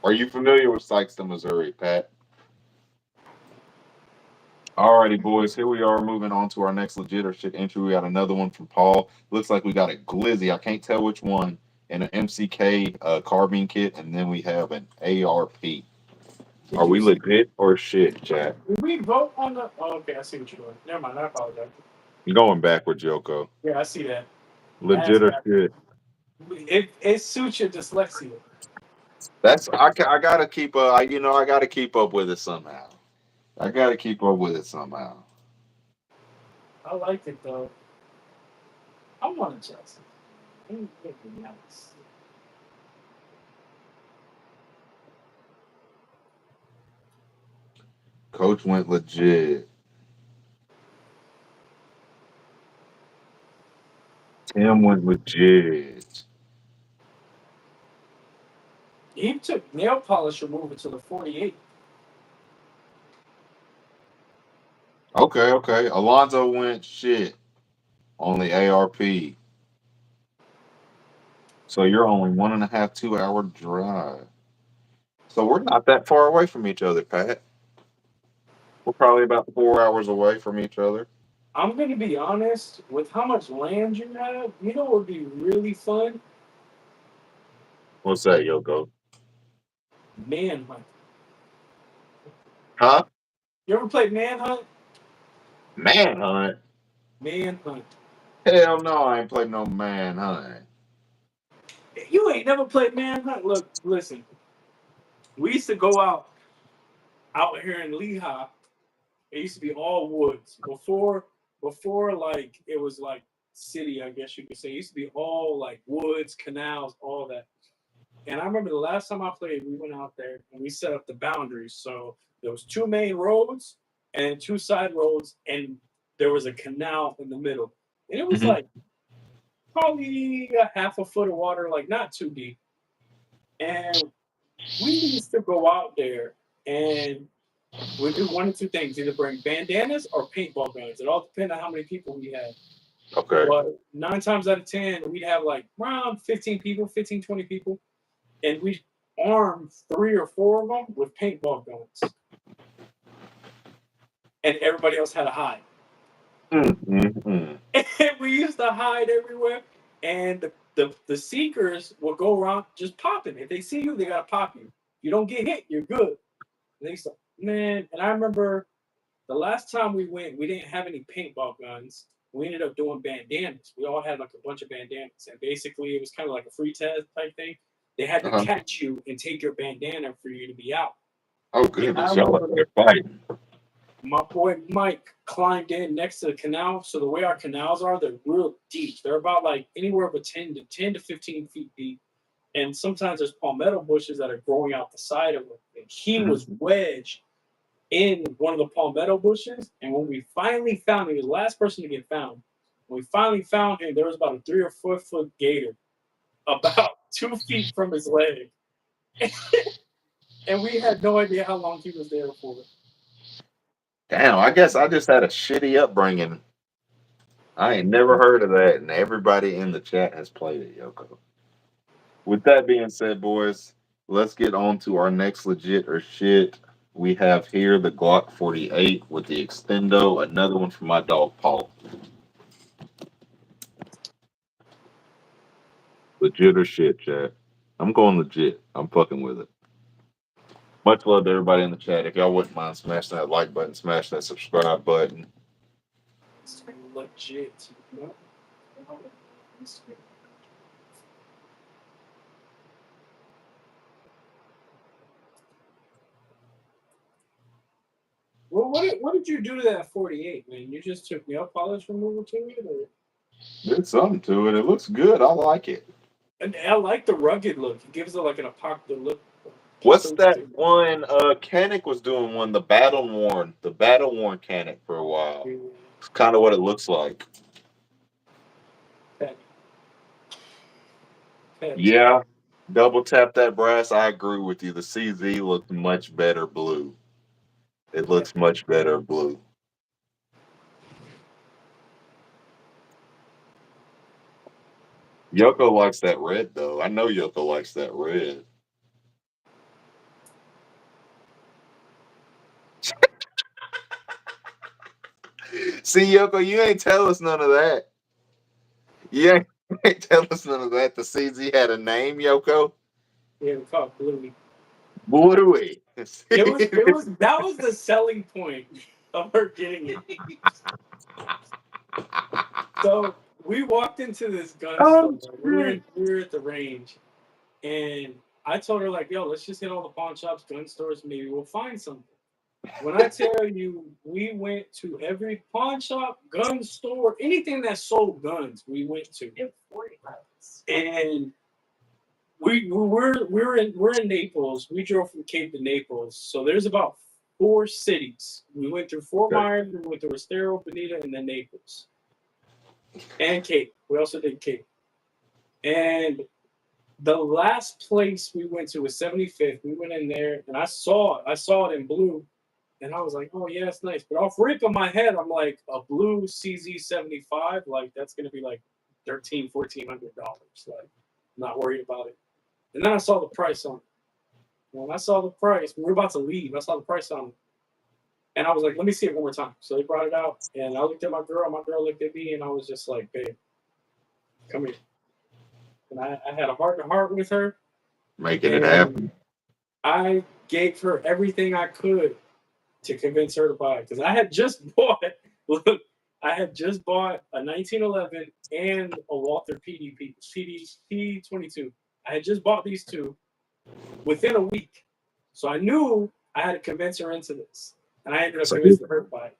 Are you familiar with Sykeston, Missouri, Pat? Alrighty, boys. Here we are moving on to our next legit or shit entry. We got another one from Paul. Looks like we got a Glizzy. I can't tell which one. And an MCK carbine kit. And then we have an ARP. Are we legit or shit, chat? Did we vote on the? Oh, okay, I see what you're doing. Never mind. I apologize. You're going backwards, Yoko. Yeah, I see that. Legit or shit? It suits your dyslexia. I gotta keep I gotta keep up with it somehow. I gotta keep up with it somehow. I like it though. I want to Chelsea. Nice. Coach went legit. Tim went legit. He took nail polish remover to the 48. Okay, okay. Alonzo went shit on the ARP. So you're only 1.5, 2 hour drive. So we're not that far away from each other, Pat. We're probably about 4 hours away from each other. I'm gonna be honest with how much land you have. You know what would be really fun? What's that, Yoko? Manhunt. Huh? You ever played Manhunt? Manhunt? Manhunt. Hell no, I ain't played no manhunt. You ain't never played Manhunt. Look, listen. We used to go out here in Lehigh. It used to be all woods before like it was like city, I guess you could say. It used to be all like woods, canals, all that. And I remember the last time I played, we went out there and we set up the boundaries. So there was two main roads and two side roads, and there was a canal in the middle, and it was Mhm. like probably a half a foot of water, like not too deep. And we used to go out there and we do one of two things: either bring bandanas or paintball guns. It all depends on how many people we had. Okay. But 9 times out of 10, we'd have like around 15 people, 15, 20 people, and we armed 3 or 4 of them with paintball guns, and everybody else had to hide. Mm-hmm. And we used to hide everywhere, and the seekers will go around just popping. If they see you, they gotta pop you. You don't get hit, you're good. And they said, man, and I remember the last time we went, we didn't have any paintball guns. We ended up doing bandanas. We all had like a bunch of bandanas, and basically it was kind of like a free test type thing. They had to Uh-huh. catch you and take your bandana for you to be out. Oh And I goodness, y'all like remember they're fighting. my boy Mike climbed in next to the canal. So the way our canals are, they're real deep. They're about like anywhere but 10 to 15 feet deep. And sometimes there's palmetto bushes that are growing out the side of it. And he Mhm. was wedged in one of the palmetto bushes. And when we finally found him, he was the last person to get found. When we finally found him, there was about a 3 or 4 foot gator about 2 feet from his leg. And we had no idea how long he was there for. Damn, I guess I just had a shitty upbringing. I ain't never heard of that, and everybody in the chat has played it, Yoko. With that being said, boys, let's get on to our next legit or shit. We have here the Glock 48 with the extendo, another one from my dog Paul. Legit or shit, chat. I'm going legit. I'm fucking with it. Much love to everybody in the chat. If y'all wouldn't mind smashing that like button, smash that subscribe button. It's legit. Well, what did you do to that 48, man? You just took nail polish removal to it, or? Did something to it. It looks good. I like it. And I like the rugged look. It gives it like an apocalyptic look. What's that one? Canic was doing one, the battle worn Canic for a while. It's kind of what it looks like. Petty. Petty. Yeah, double tap that brass. I agree with you. The CZ looks much better blue. It looks much better blue. Yoko likes that red though. I know Yoko likes that red. See, Yoko, you ain't tell us none of that. You ain't tell us none of that. The CZ had a name, Yoko. Yeah, we call it Bluey. Bluey. It was that was the selling point of her getting it. So we walked into this gun store. Oh We were at the range, and I told her like, "Yo, let's just hit all the pawn shops, gun stores. Maybe we'll find something." When I tell you, we went to every pawn shop, gun store, anything that sold guns, we went to. And we're in Naples. We drove from Cape to Naples, so there's about 4 cities. We went through Fort Okay. Myers, we went through Estero, Bonita, and then Naples, and Cape. We also did Cape. And the last place we went to was 75th. We went in there, and I saw it in blue. And I was like, oh, yeah, it's nice. But off rip of my head, I'm like, a blue CZ75, like, that's going to be like $1,400. Like, I'm not worried about it. And then I saw the price on it. When I saw the price, we were about to leave. I saw the price on it. And I was like, let me see it one more time. So they brought it out. And I looked at my girl. My girl looked at me. And I was just like, babe, come here. And I had a heart to heart with her. Making it happen. I gave her everything I could to convince her to buy it because I had just bought. Look, I had just bought a 1911 and a Walther P22. I had just bought these two within a week, so I knew I had to convince her into this, and I ended up So convincing her to buy it.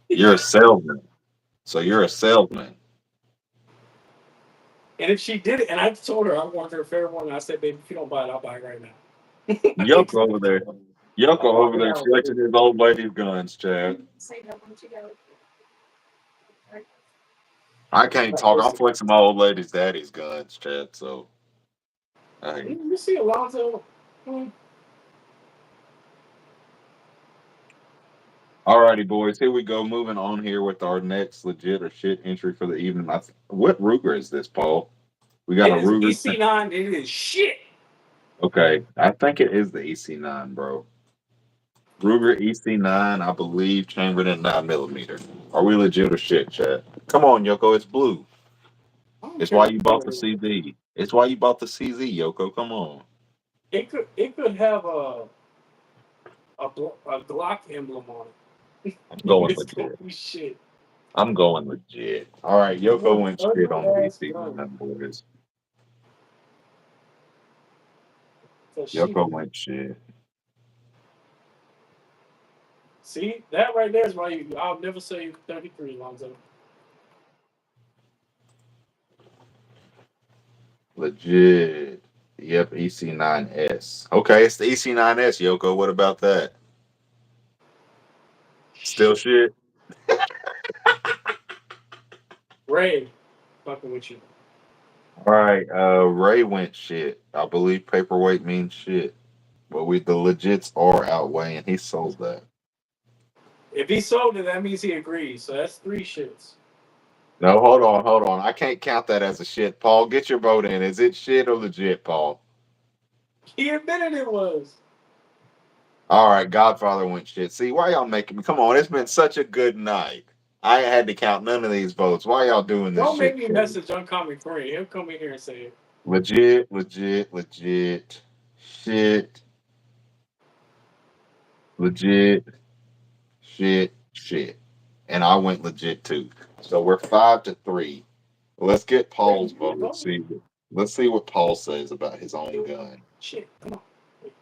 you're a salesman. So you're a salesman. And if she did it, and I told her I wanted her favorite one, and I said, "Baby, if you don't buy it, I'll buy it right now." Yoko over there. Yoko over there collecting his old lady's guns, Chad. I can't talk. I'm flexing my old lady's daddy's guns, Chad. So, hey. You see Alonzo? Alrighty, boys. Here we go. Moving on here with our next legit or shit entry for the evening. What Ruger is this, Paul? We got It a is Ruger. EC9. It is shit. Okay, I think it is the EC9, bro. Ruger EC9, I believe, chambered in 9 millimeter. Are we legit or shit, Chad? Come on, Yoko. It's blue. I don't It's care why what you bought the color it is. CZ. It's why you bought the CZ, Yoko. Come on. It could have a Glock emblem on it. I'm going It's gonna legit. be shit. I'm going legit. All right, Yoko went shit on the Ugly ass gun. EC9, boys. So shit. Yoko went shit. See that right there is why I'll never say 33, Lonzo. Legit. Yep, EC9S. Okay, it's the EC9S, Yoko. What about that? Still shit? Ray, fucking with you. All right, Ray went shit. I believe paperweight means shit. But the legits are outweighing. He sold that. If he sold it, that means he agrees. So that's 3 shits. No, hold on. I can't count that as a shit. Paul, get your vote in. Is it shit or legit, Paul? He admitted it was. All right, Godfather went shit. See, why y'all making me? Come on, it's been such a good night. I ain't had to count none of these votes. Why y'all doing this Don't make shit? me message Uncommon Friend. He'll come in here and say it. Legit, legit, legit, shit, legit, shit. And I went legit too. So we're 5-3. Let's get Wait, Paul's you didn't vote. vote? Let's see what Paul says about his own gun. Shit, come on. Wait,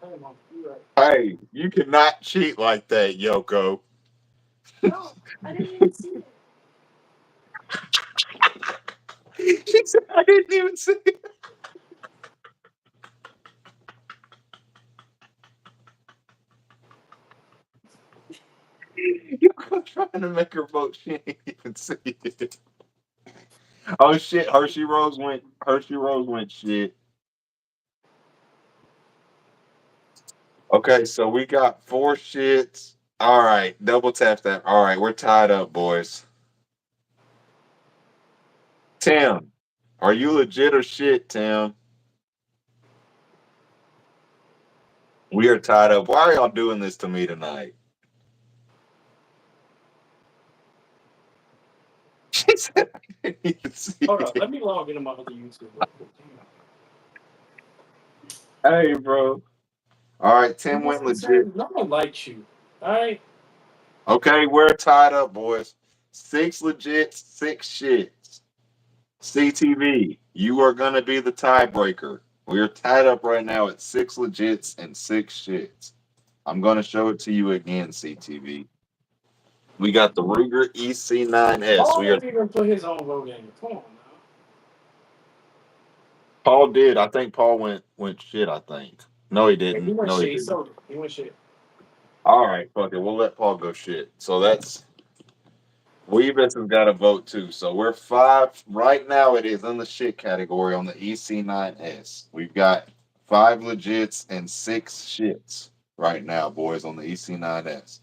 come on. You're right. Hey, you cannot cheat like that, Yoko. No, I didn't even see it. She said I didn't even see it. Yoko trying to make her vote. She didn't even see it. Oh shit, Hershey Rose went shit. Okay, so we got 4 shits. All right, double tap that. All right, we're tied up, boys. Tim, are you legit or shit, Tim? We are tied up. Why are y'all doing this to me tonight? She said I didn't even see Hold up. it. Let me log into my other YouTube. Real quick. Hey, bro. All right, You Tim know what went I'm legit. saying? No one likes you. All right? Okay, we're tied up, boys. 6 legit, 6 shits. CTV, you are gonna be the tiebreaker. We are tied up right now at 6 legits and 6 shits. I'm gonna show it to you again, CTV. We got the Ruger EC9S. Paul We are didn't even put his own vote in. Come on now. Paul did. I think Paul went shit. I think. No, he He didn't. went No, he shit. He didn't. sold it. He went shit. All right, fuck it. We'll let Paul go shit. So that's Weebus has got a vote too. So we're 5 right now. It is in the shit category on the EC9S. We've got 5 legits and 6 shits right now, boys, on the EC9S.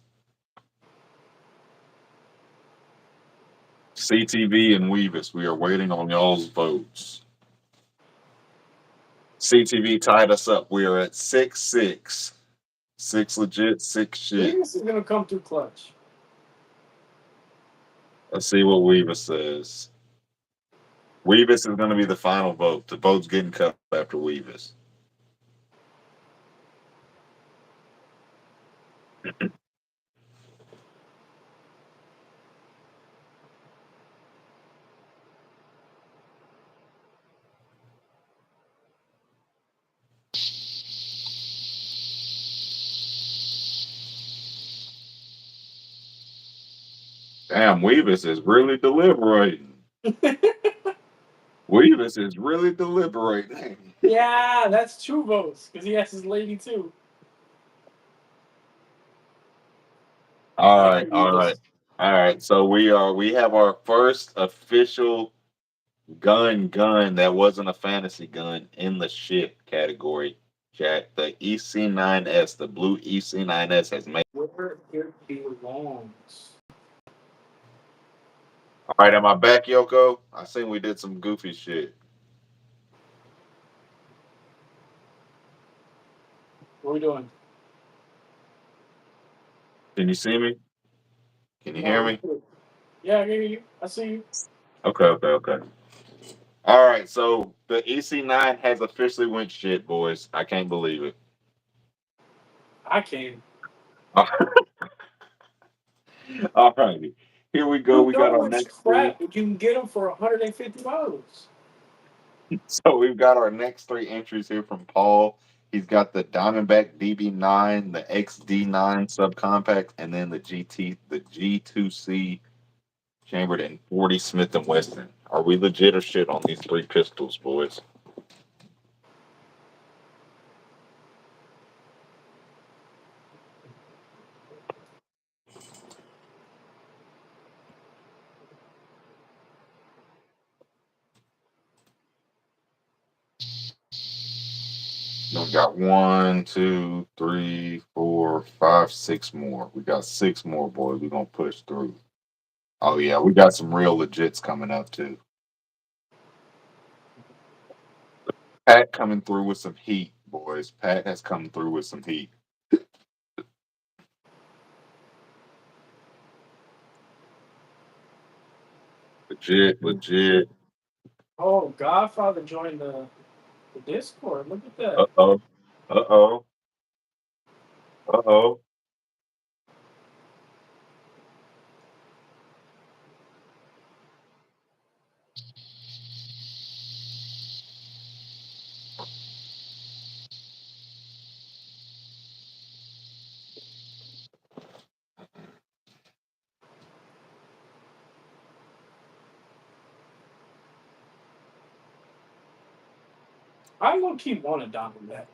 CTV and Weebus, we are waiting on y'all's votes. CTV tied us up. We are at 6-6. 6 legit, 6 shit. Venus is going to come through clutch. Let's see what Weebus says. Weebus is going to be the final vote. The vote's getting cut after Weebus. Damn, Weebus is really deliberating. Weebus is really deliberating. Yeah, that's 2 votes because he has his lady too. All Thank right, you, all right. Venus. All right, so we have our first official gun that wasn't a fantasy gun in the shit category. Jack, the EC9S, the blue EC9S has made. Where it belongs. All right, am I back, Yoko? I seen we did some goofy shit. What are we doing? Can you see me? Can you hear No, we me? good. Yeah, I hear you. I see you. Okay. All right, so the EC9 has officially went shit, boys. I can't believe it. I can. All righty, here we go. You We got know our it's next three. crap, but you can get them for $150. So we've got our next three entries here from Paul. He's got the Diamondback DB9, the XD9 subcompact, and then the G2C chambered in 40 Smith and Wesson. Are we legit or shit on these three pistols, boys? We got one, two, three, four, five, six more. We got six more, boys. We're gonna push through. Oh yeah, we got some real legits coming up too. Pat coming through with some heat, boys. Pat has come through with some heat. Legit. Oh, Godfather joined the Discord. Look at Uh that. oh. Uh oh. Uh oh. I'm gonna keep wanting Diamondback.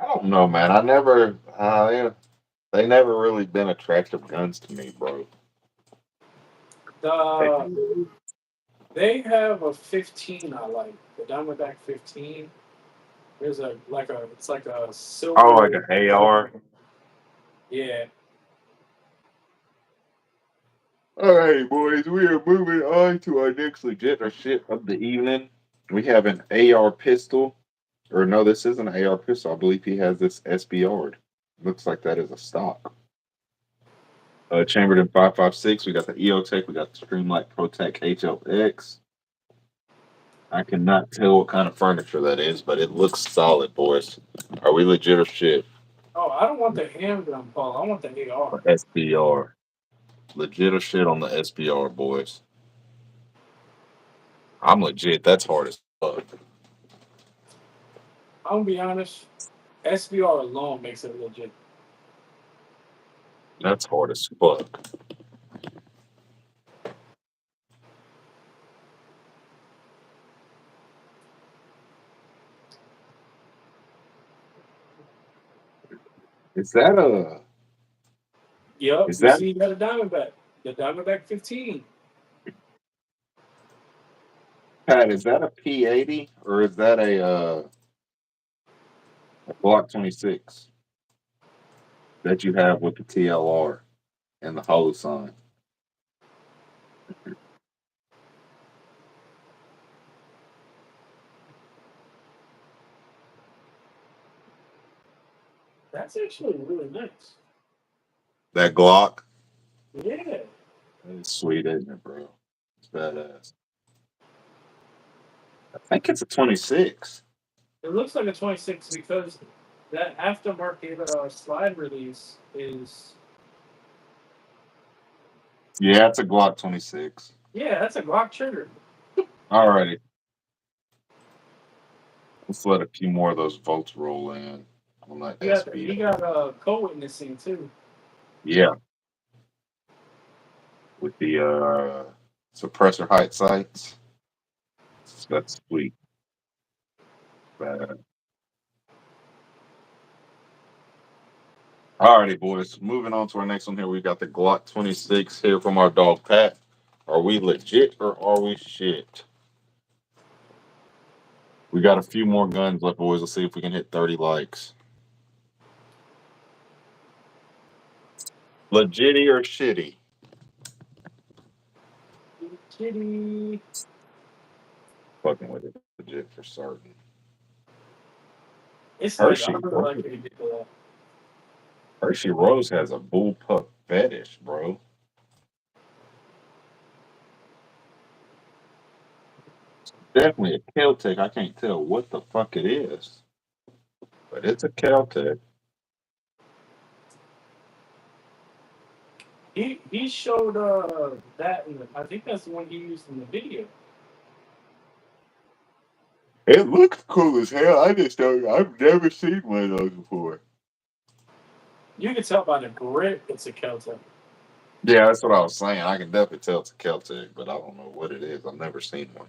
I don't know, man. I never. They never really been attractive guns to me, bro. The They have a 15 I like. The Diamondback 15. There's it's like a Oh, like silver. an AR. Yeah. All right, boys, we are moving on to our next legit or shit of the evening. We have an AR pistol, or no, this isn't an AR pistol. I believe he has this SBR. Looks like that is a stock. Chambered in 5.56. We got the EOTech. We got the Streamlight ProTech HLX. I cannot tell what kind of furniture that is, but it looks solid, boys. Are we legit or shit? Oh, I don't want the handgun, Paul. I want the AR. SBR. Legit or shit on the SBR, boys. I'm legit. That's hard as fuck. I'm gonna be honest. SBR alone makes it legit. That's hard as fuck. Is that a? Yep. Is You that see, you got a Diamondback. The Diamondback 15. Pat? Is that a P80 or is that a Glock 26 that you have with the TLR and the Holo sign? That's actually really nice. That Glock. Yeah. It's sweet, isn't it, bro? It's badass. I think it's a 26. It looks like a 26 because that aftermarket slide release is, Yeah, it's a Glock 26. yeah, that's a Glock trigger. Alrighty, let's let a few more of those votes roll in on that He SBR. got co-witnessing too. Yeah, with the suppressor height sights. That's sweet. Bad. Alrighty, boys. Moving on to our next one here. We got the Glock 26 here from our dog Pat. Are we legit or are we shit? We got a few more guns left, boys. Let's see if we can hit 30 likes. Legitty or shitty? Kitty. Fucking with it. Legit for certain. It's like I Hershey. really like it. Hershey Rose has a bullpup fetish, bro. Definitely a Keltec. I can't tell what the fuck it is, but it's a Keltec. He showed that in I think that's the one he used in the video. It looks cool as hell. I just don't. I've never seen one of those before. You can tell by the grip it's a Celtic. Yeah, that's what I was saying. I can definitely tell it's a Keltec, but I don't know what it is. I've never seen one.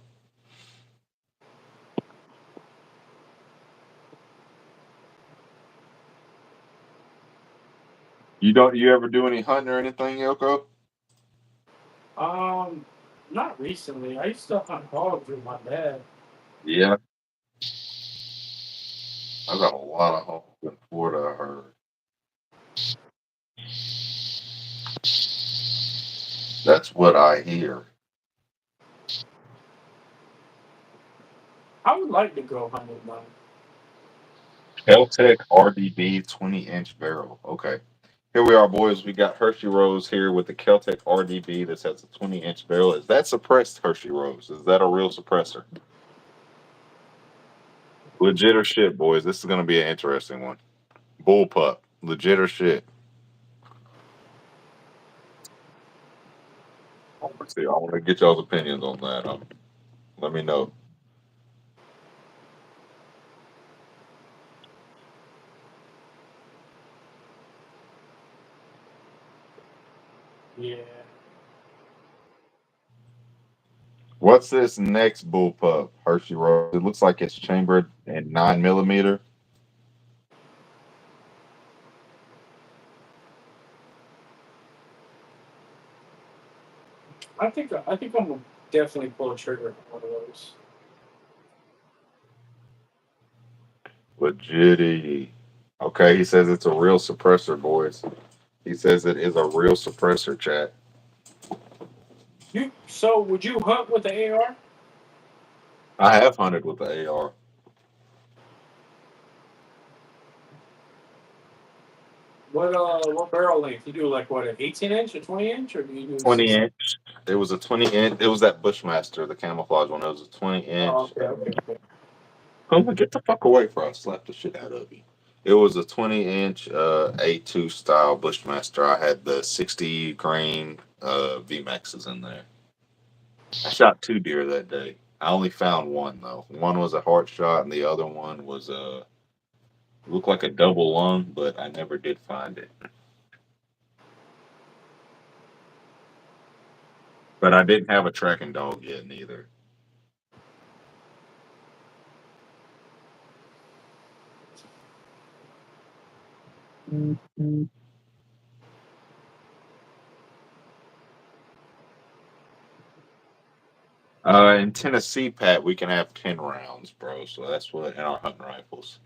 You don't? You ever do any hunting or anything, Yoko? Um, Not recently. I used to hunt hogs with my dad. Yeah, I got a lot of homes in Florida. I heard. That's what I hear. I would like to go hunt with mine. Keltec RDB 20-inch barrel. Okay. Here we are, boys. We got Hershey Rose here with the Keltec RDB that has a 20-inch barrel. Is that suppressed Hershey Rose? Is that a real suppressor? Legit or shit, boys? This is going to be an interesting one. Bullpup. Legit or shit? Let's see. I want to get y'all's opinions on that. Let me know. Yeah. What's this next bullpup, Hershey Rose? It looks like it's chambered in 9 millimeter. I think I'm gonna definitely pull a trigger on one of those. Legitty. Okay, he says it's a real suppressor, boys. He says it is a real suppressor, chat. Would you hunt with the AR? I have hunted with the AR. What barrel length? You do like what, an 18-inch or 20-inch, or do you do 20 six? inch. It was a 20 inch. It was that Bushmaster, the camouflage one. It was a 20 Oh, inch. okay, okay. Come on, get the fuck away from I slap the shit out of you. It was a 20-inch A2 style Bushmaster. I had the 60 grain VMAXs in there. I shot 2 deer that day. I only found one though. One was a heart shot, and the other one was a looked like a double lung, but I never did find it. But I didn't have a tracking dog yet, neither. In Tennessee, Pat, we can have 10 rounds, bro. So that's what in our hunting rifles.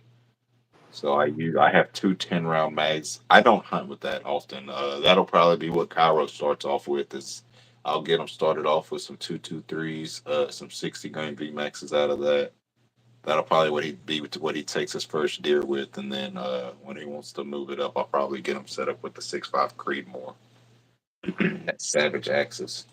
So I have two 10 round mags. I don't hunt with that often. That'll probably be what Cairo starts off with. Is I'll get him started off with some 223s, some 60 grain V maxes out of that. That'll probably what he takes his first deer with, and then when he wants to move it up, I'll probably get him set up with the 6.5 Creedmoor. That Savage Axis.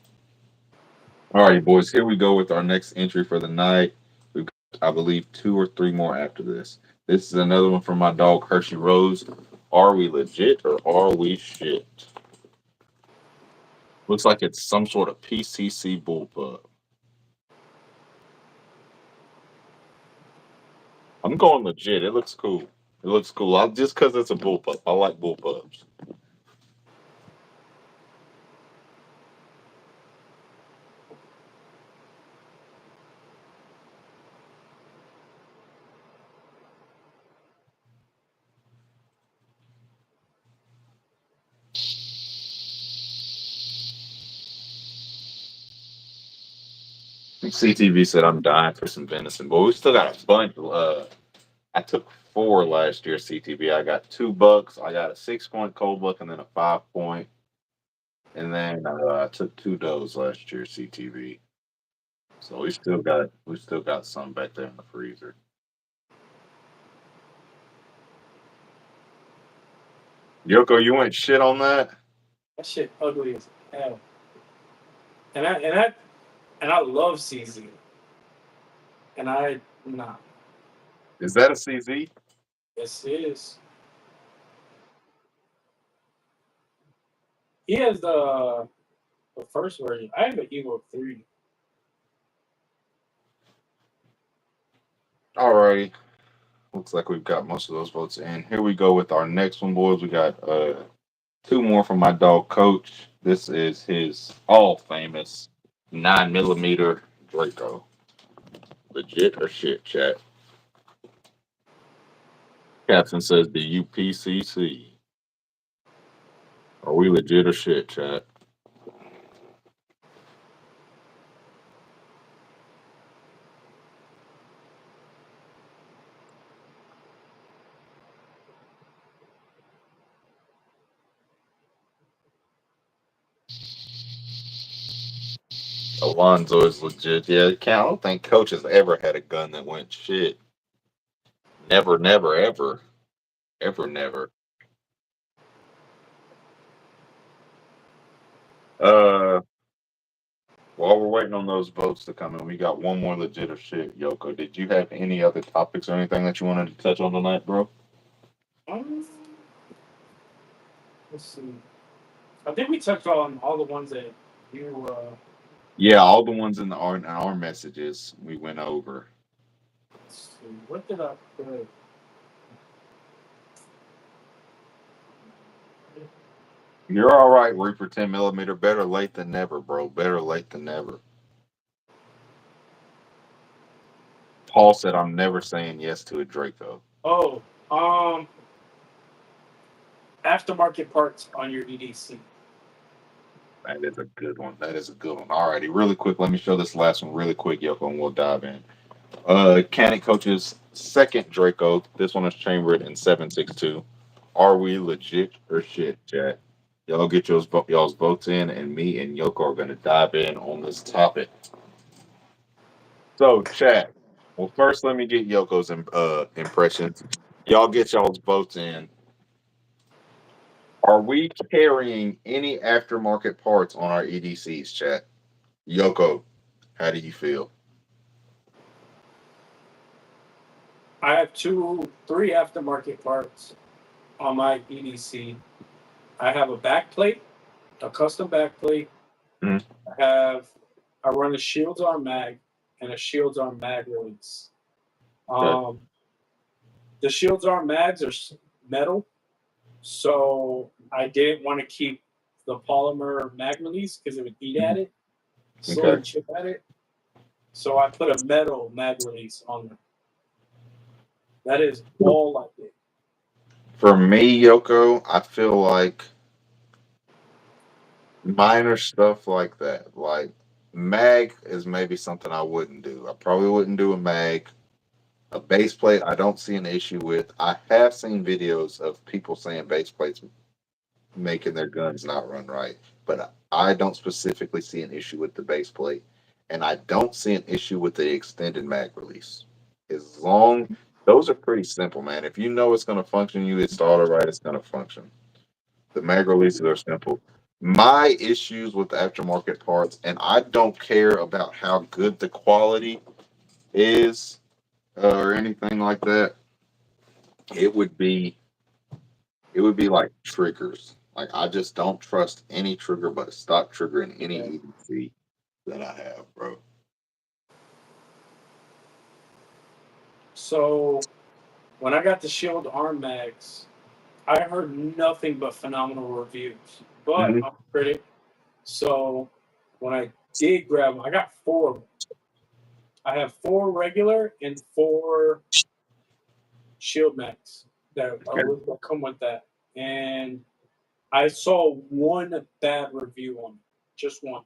All right, boys, here we go with our next entry for the night. We've got, I believe, 2 or 3 more after this. This is another one from my dog, Hershey Rose. Are we legit or are we shit? Looks like it's some sort of PCC bullpup. I'm going legit. It looks cool. It looks cool. Just because it's a bullpup. I like bullpups. CTV said I'm dying for some venison, but we still got a bunch. I took 4 last year. CTV. I got 2 bucks. I got a 6-point cold buck and then a 5-point, and then I took 2 does last year. CTV. So we still got some back there in the freezer. Yoko, you went shit on that. That shit ugly as hell. And I love CZ. And I nah. Is that a CZ? Yes, it is. He has the first version. I have an Evo 3. Alrighty. Looks like we've got most of those votes in. Here we go with our next one, boys. We got 2 more from my dog Coach. This is his all famous 9mm Draco. Legit or shit, chat? Captain says the UPCC. Are we legit or shit, chat? Alonzo is legit. Yeah, I don't think Coach has ever had a gun that went shit. Never, never, ever. Ever, never. Uh, while we're waiting on those votes to come in, we got one more legit or shit. Yoko, did you have any other topics or anything that you wanted to touch on tonight, bro? Um, let's see. I think we touched on all the ones that you Yeah, all the ones in our messages we went over. let's see. What did I put? You're all right, Reaper 10mm. Better late than never, bro. Better late than never. Paul said, "I'm never saying yes to a Draco." Oh, aftermarket parts on your EDC. That is a good one. That is a good one. Alrighty, really quick. Let me show this last one really quick, Yoko, and we'll dive in. Cannon Coach's second Draco. This one is chambered in 7.62. Are we legit or shit, chat? Y'all get y'all's votes in, and me and Yoko are gonna dive in on this topic. So, chat. Well, first, let me get Yoko's impressions. Y'all get y'all's votes in. Are we carrying any aftermarket parts on our EDCs, chat? Yoko, how do you feel? I have 3 aftermarket parts on my EDC. I have a backplate, a custom backplate. Mhm. I run a Shields Arm mag and a Shields Arm mag release. Okay. The Shields Arm mags are metal, so I didn't want to keep the polymer mag release because it would eat at it, slowly Okay. chip at it. So I put a metal mag release on there. That is all I did. For me, Yoko, I feel like minor stuff like that. Like mag is maybe something I wouldn't do. I probably wouldn't do a mag. A base plate, I don't see an issue with. I have seen videos of people saying base plates making their guns not run right, but I don't specifically see an issue with the base plate, and I don't see an issue with the extended mag release. As long those are pretty simple, man. If you know it's going to function, you install it right, it's going to function. The mag releases are simple. My issues with aftermarket parts, and I don't care about how good the quality is or anything like that. It would be like triggers. Like I just don't trust any trigger but a stock trigger in any Okay. EDC that I have, bro. So when I got the Shield Arm mags, I heard nothing but phenomenal reviews. But Mm-hmm. I'm a critic, so when I did grab them, I got 4 of them. I have 4 regular and 4 Shield mags Okay. that come with that. And I saw one bad review on it, just one.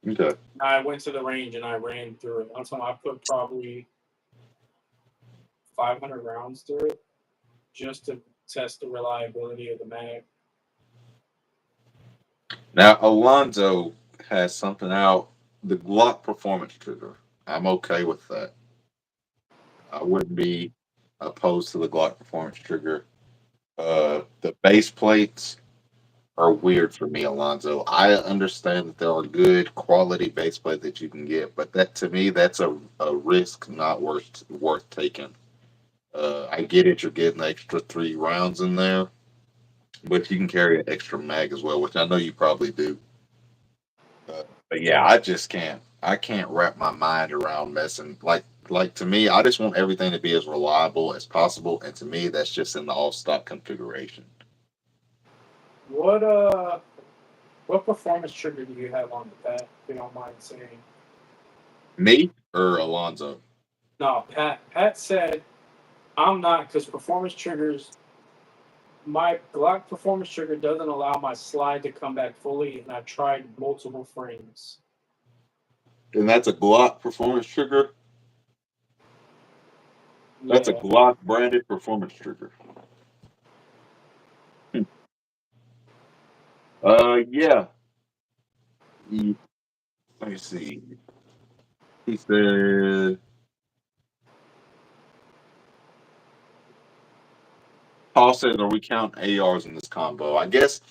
Okay. I went to the range and I ran through it. That's when I put probably 500 rounds through it just to test the reliability of the mag. Now Alonzo has something out. The Glock performance trigger. I'm okay with that. I wouldn't be opposed to the Glock performance trigger. The base plates are weird for me, Alonzo. I understand that there are good quality base plates that you can get, but that to me that's a risk not worth taking. I get it, you're getting the extra 3 rounds in there, but you can carry an extra mag as well, which I know you probably do. But yeah, I just can't. I can't wrap my mind around messing like to me. I just want everything to be as reliable as possible, and to me, that's just in the all stock configuration. What uh what performance trigger do you have on the Pat, if you don't mind saying? Me or Alonzo? No, Pat said I'm not because performance triggers my Glock performance trigger doesn't allow my slide to come back fully, and I've tried multiple frames. And that's a Glock performance trigger. That's a Yeah. Glock branded performance trigger. Hmm. Yeah. Let me see. He said, Paul says, are we count ARs in this combo? I guess,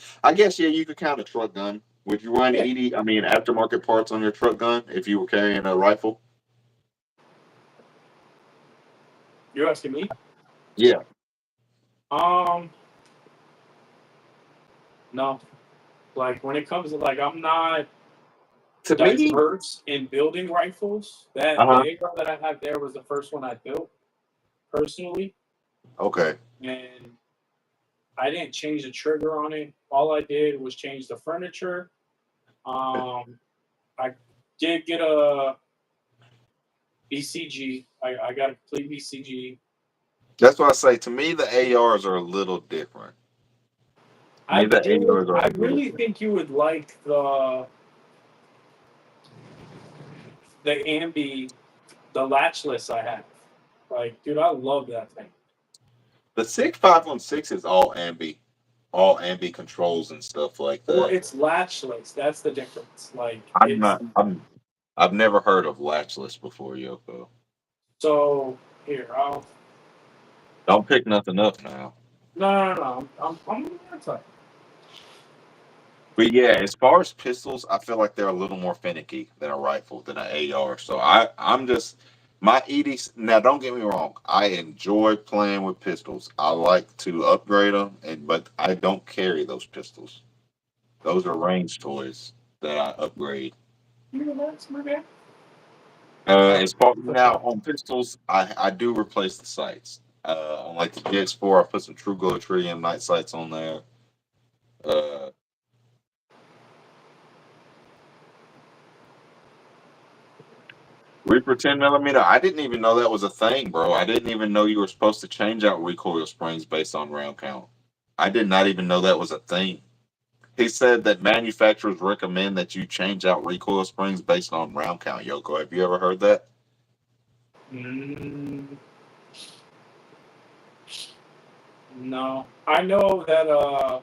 yeah, you could count a truck gun. Would you run Yeah. aftermarket parts on your truck gun if you were carrying a rifle? You're asking me? Yeah. Um, no. Like when it comes to like I'm not To me, diverse in building rifles. That uh-huh. the AR that I have there was the first one I built personally, Okay. and I didn't change the trigger on it. All I did was change the furniture. I did get a BCG. I got a complete BCG. That's why I say to me the ARs are a little different. To me the ARs are I a little really different. think you would like the Ambi, the latchless I have. Like, dude, I love that thing. The 6516 is all ambi controls and stuff like Well, that. it's latchless. That's the difference. Like, I'm it's not. I've never heard of latchless before, Yoko. so here. I'll Don't pick nothing up now. no. I'm gonna tell But yeah, as far as pistols, I feel like they're a little more finicky than a rifle than an AR. So I'm just my EDs. Now, don't get me wrong. I enjoy playing with pistols. I like to upgrade them, but I don't carry those pistols. Those are range toys that I upgrade. you. That's my bad. As far now on pistols, I do replace the sights. On like the GX4, I put some True Glow Tritium night sights on there. Uh, Reaper 10 millimeter. I didn't even know that was a thing, bro. I didn't even know you were supposed to change out recoil springs based on round count. I did not even know that was a thing. He said that manufacturers recommend that you change out recoil springs based on round count. Yoko, have you ever heard that? Mm, no, I know that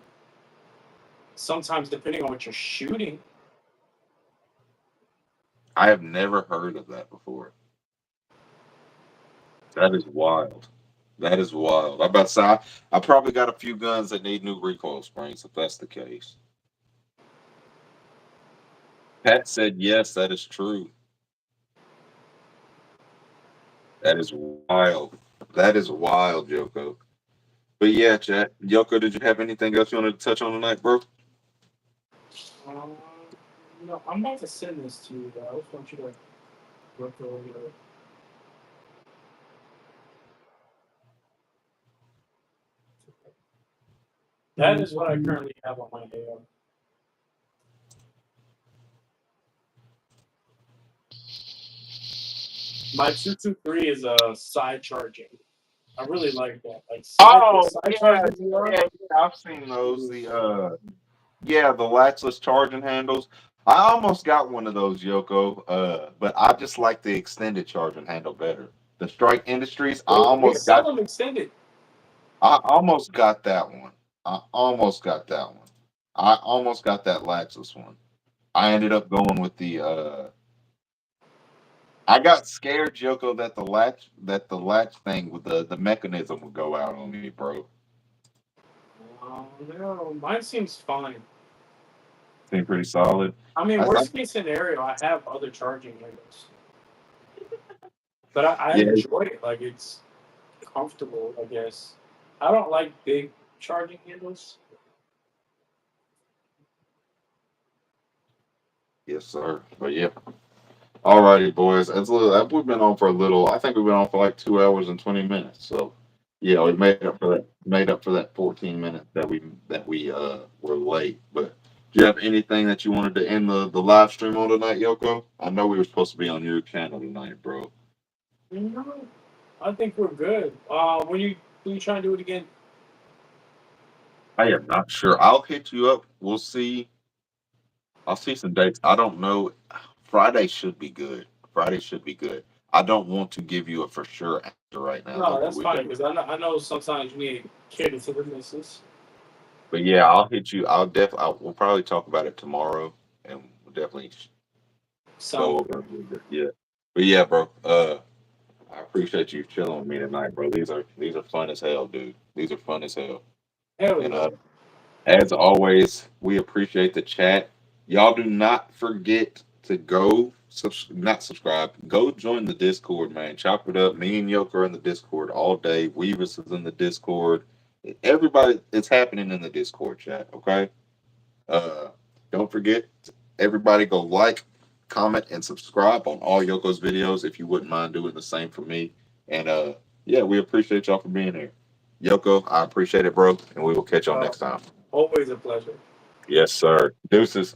sometimes depending on what you're shooting, I have never heard of that before. That is wild. That is wild. I'm about to say, I probably got a few guns that need new recoil springs if that's the case. Pat said yes, that is true. That is wild. That is wild, Yoko. But yeah, chat. Yoko, did you have anything else you wanted to touch on tonight, bro? um, I'm about to send this to you. Though. I just want you to look over it. That is what I currently have on my AR. My 223 is a side charging. I really like that. Like Oh side yeah, charging VR. yeah. I've seen those. The yeah, the latchless charging handles. I almost got one of those, Yoko. But I just like the extended charging handle better. The Strike Industries, We sell them extended. I almost got that one. I almost got that one. I almost got that Laxus one. I ended up going with the I got scared, Joko, that the latch thing with the mechanism would go out on me, bro. No, mine seems fine. Seemed pretty solid. I mean, I thought, worst case scenario, I have other charging handles, but I yeah, enjoy it. Like it's comfortable, I guess. I don't like big charging handles. yes, sir. But yeah. Alrighty, boys. We've been on for a little. I think we've been on for like 2 hours and 20 minutes. So yeah, we made up for that. Made up for that 14 minutes that we were late. But do you have anything that you wanted to end the live stream on tonight, Yoko? I know we were supposed to be on your channel tonight, bro. No, I think we're good. When you try and do it again? I am not sure. I'll hit you up. We'll see. I'll see some dates. I don't know. Friday should be good. Friday should be good. I don't want to give you a for sure answer right now though, No, but that's we fine definitely. because I know sometimes you need to cater to the missus. But yeah, I'll hit you. We'll probably talk about it tomorrow, and we'll definitely go Sounds over it a little bit. Yeah. But yeah, bro. I appreciate you chilling with me tonight, bro. These are fun as hell, dude. These are fun as hell. hell And yeah. as always, we appreciate the chat. Y'all do not forget to not subscribe. Go join the Discord, man. Chop it up. Me and Yoke are in the Discord all day. Weavis is in the Discord. Everybody, it's happening in the Discord chat. Okay. Uh, don't forget, everybody go like, comment, and subscribe on all Yoko's videos if you wouldn't mind doing the same for me. And yeah, we appreciate y'all for being here. Yoko, I appreciate it, bro, and we will catch y'all Uh, next time. Always a pleasure. Yes, sir. Deuces.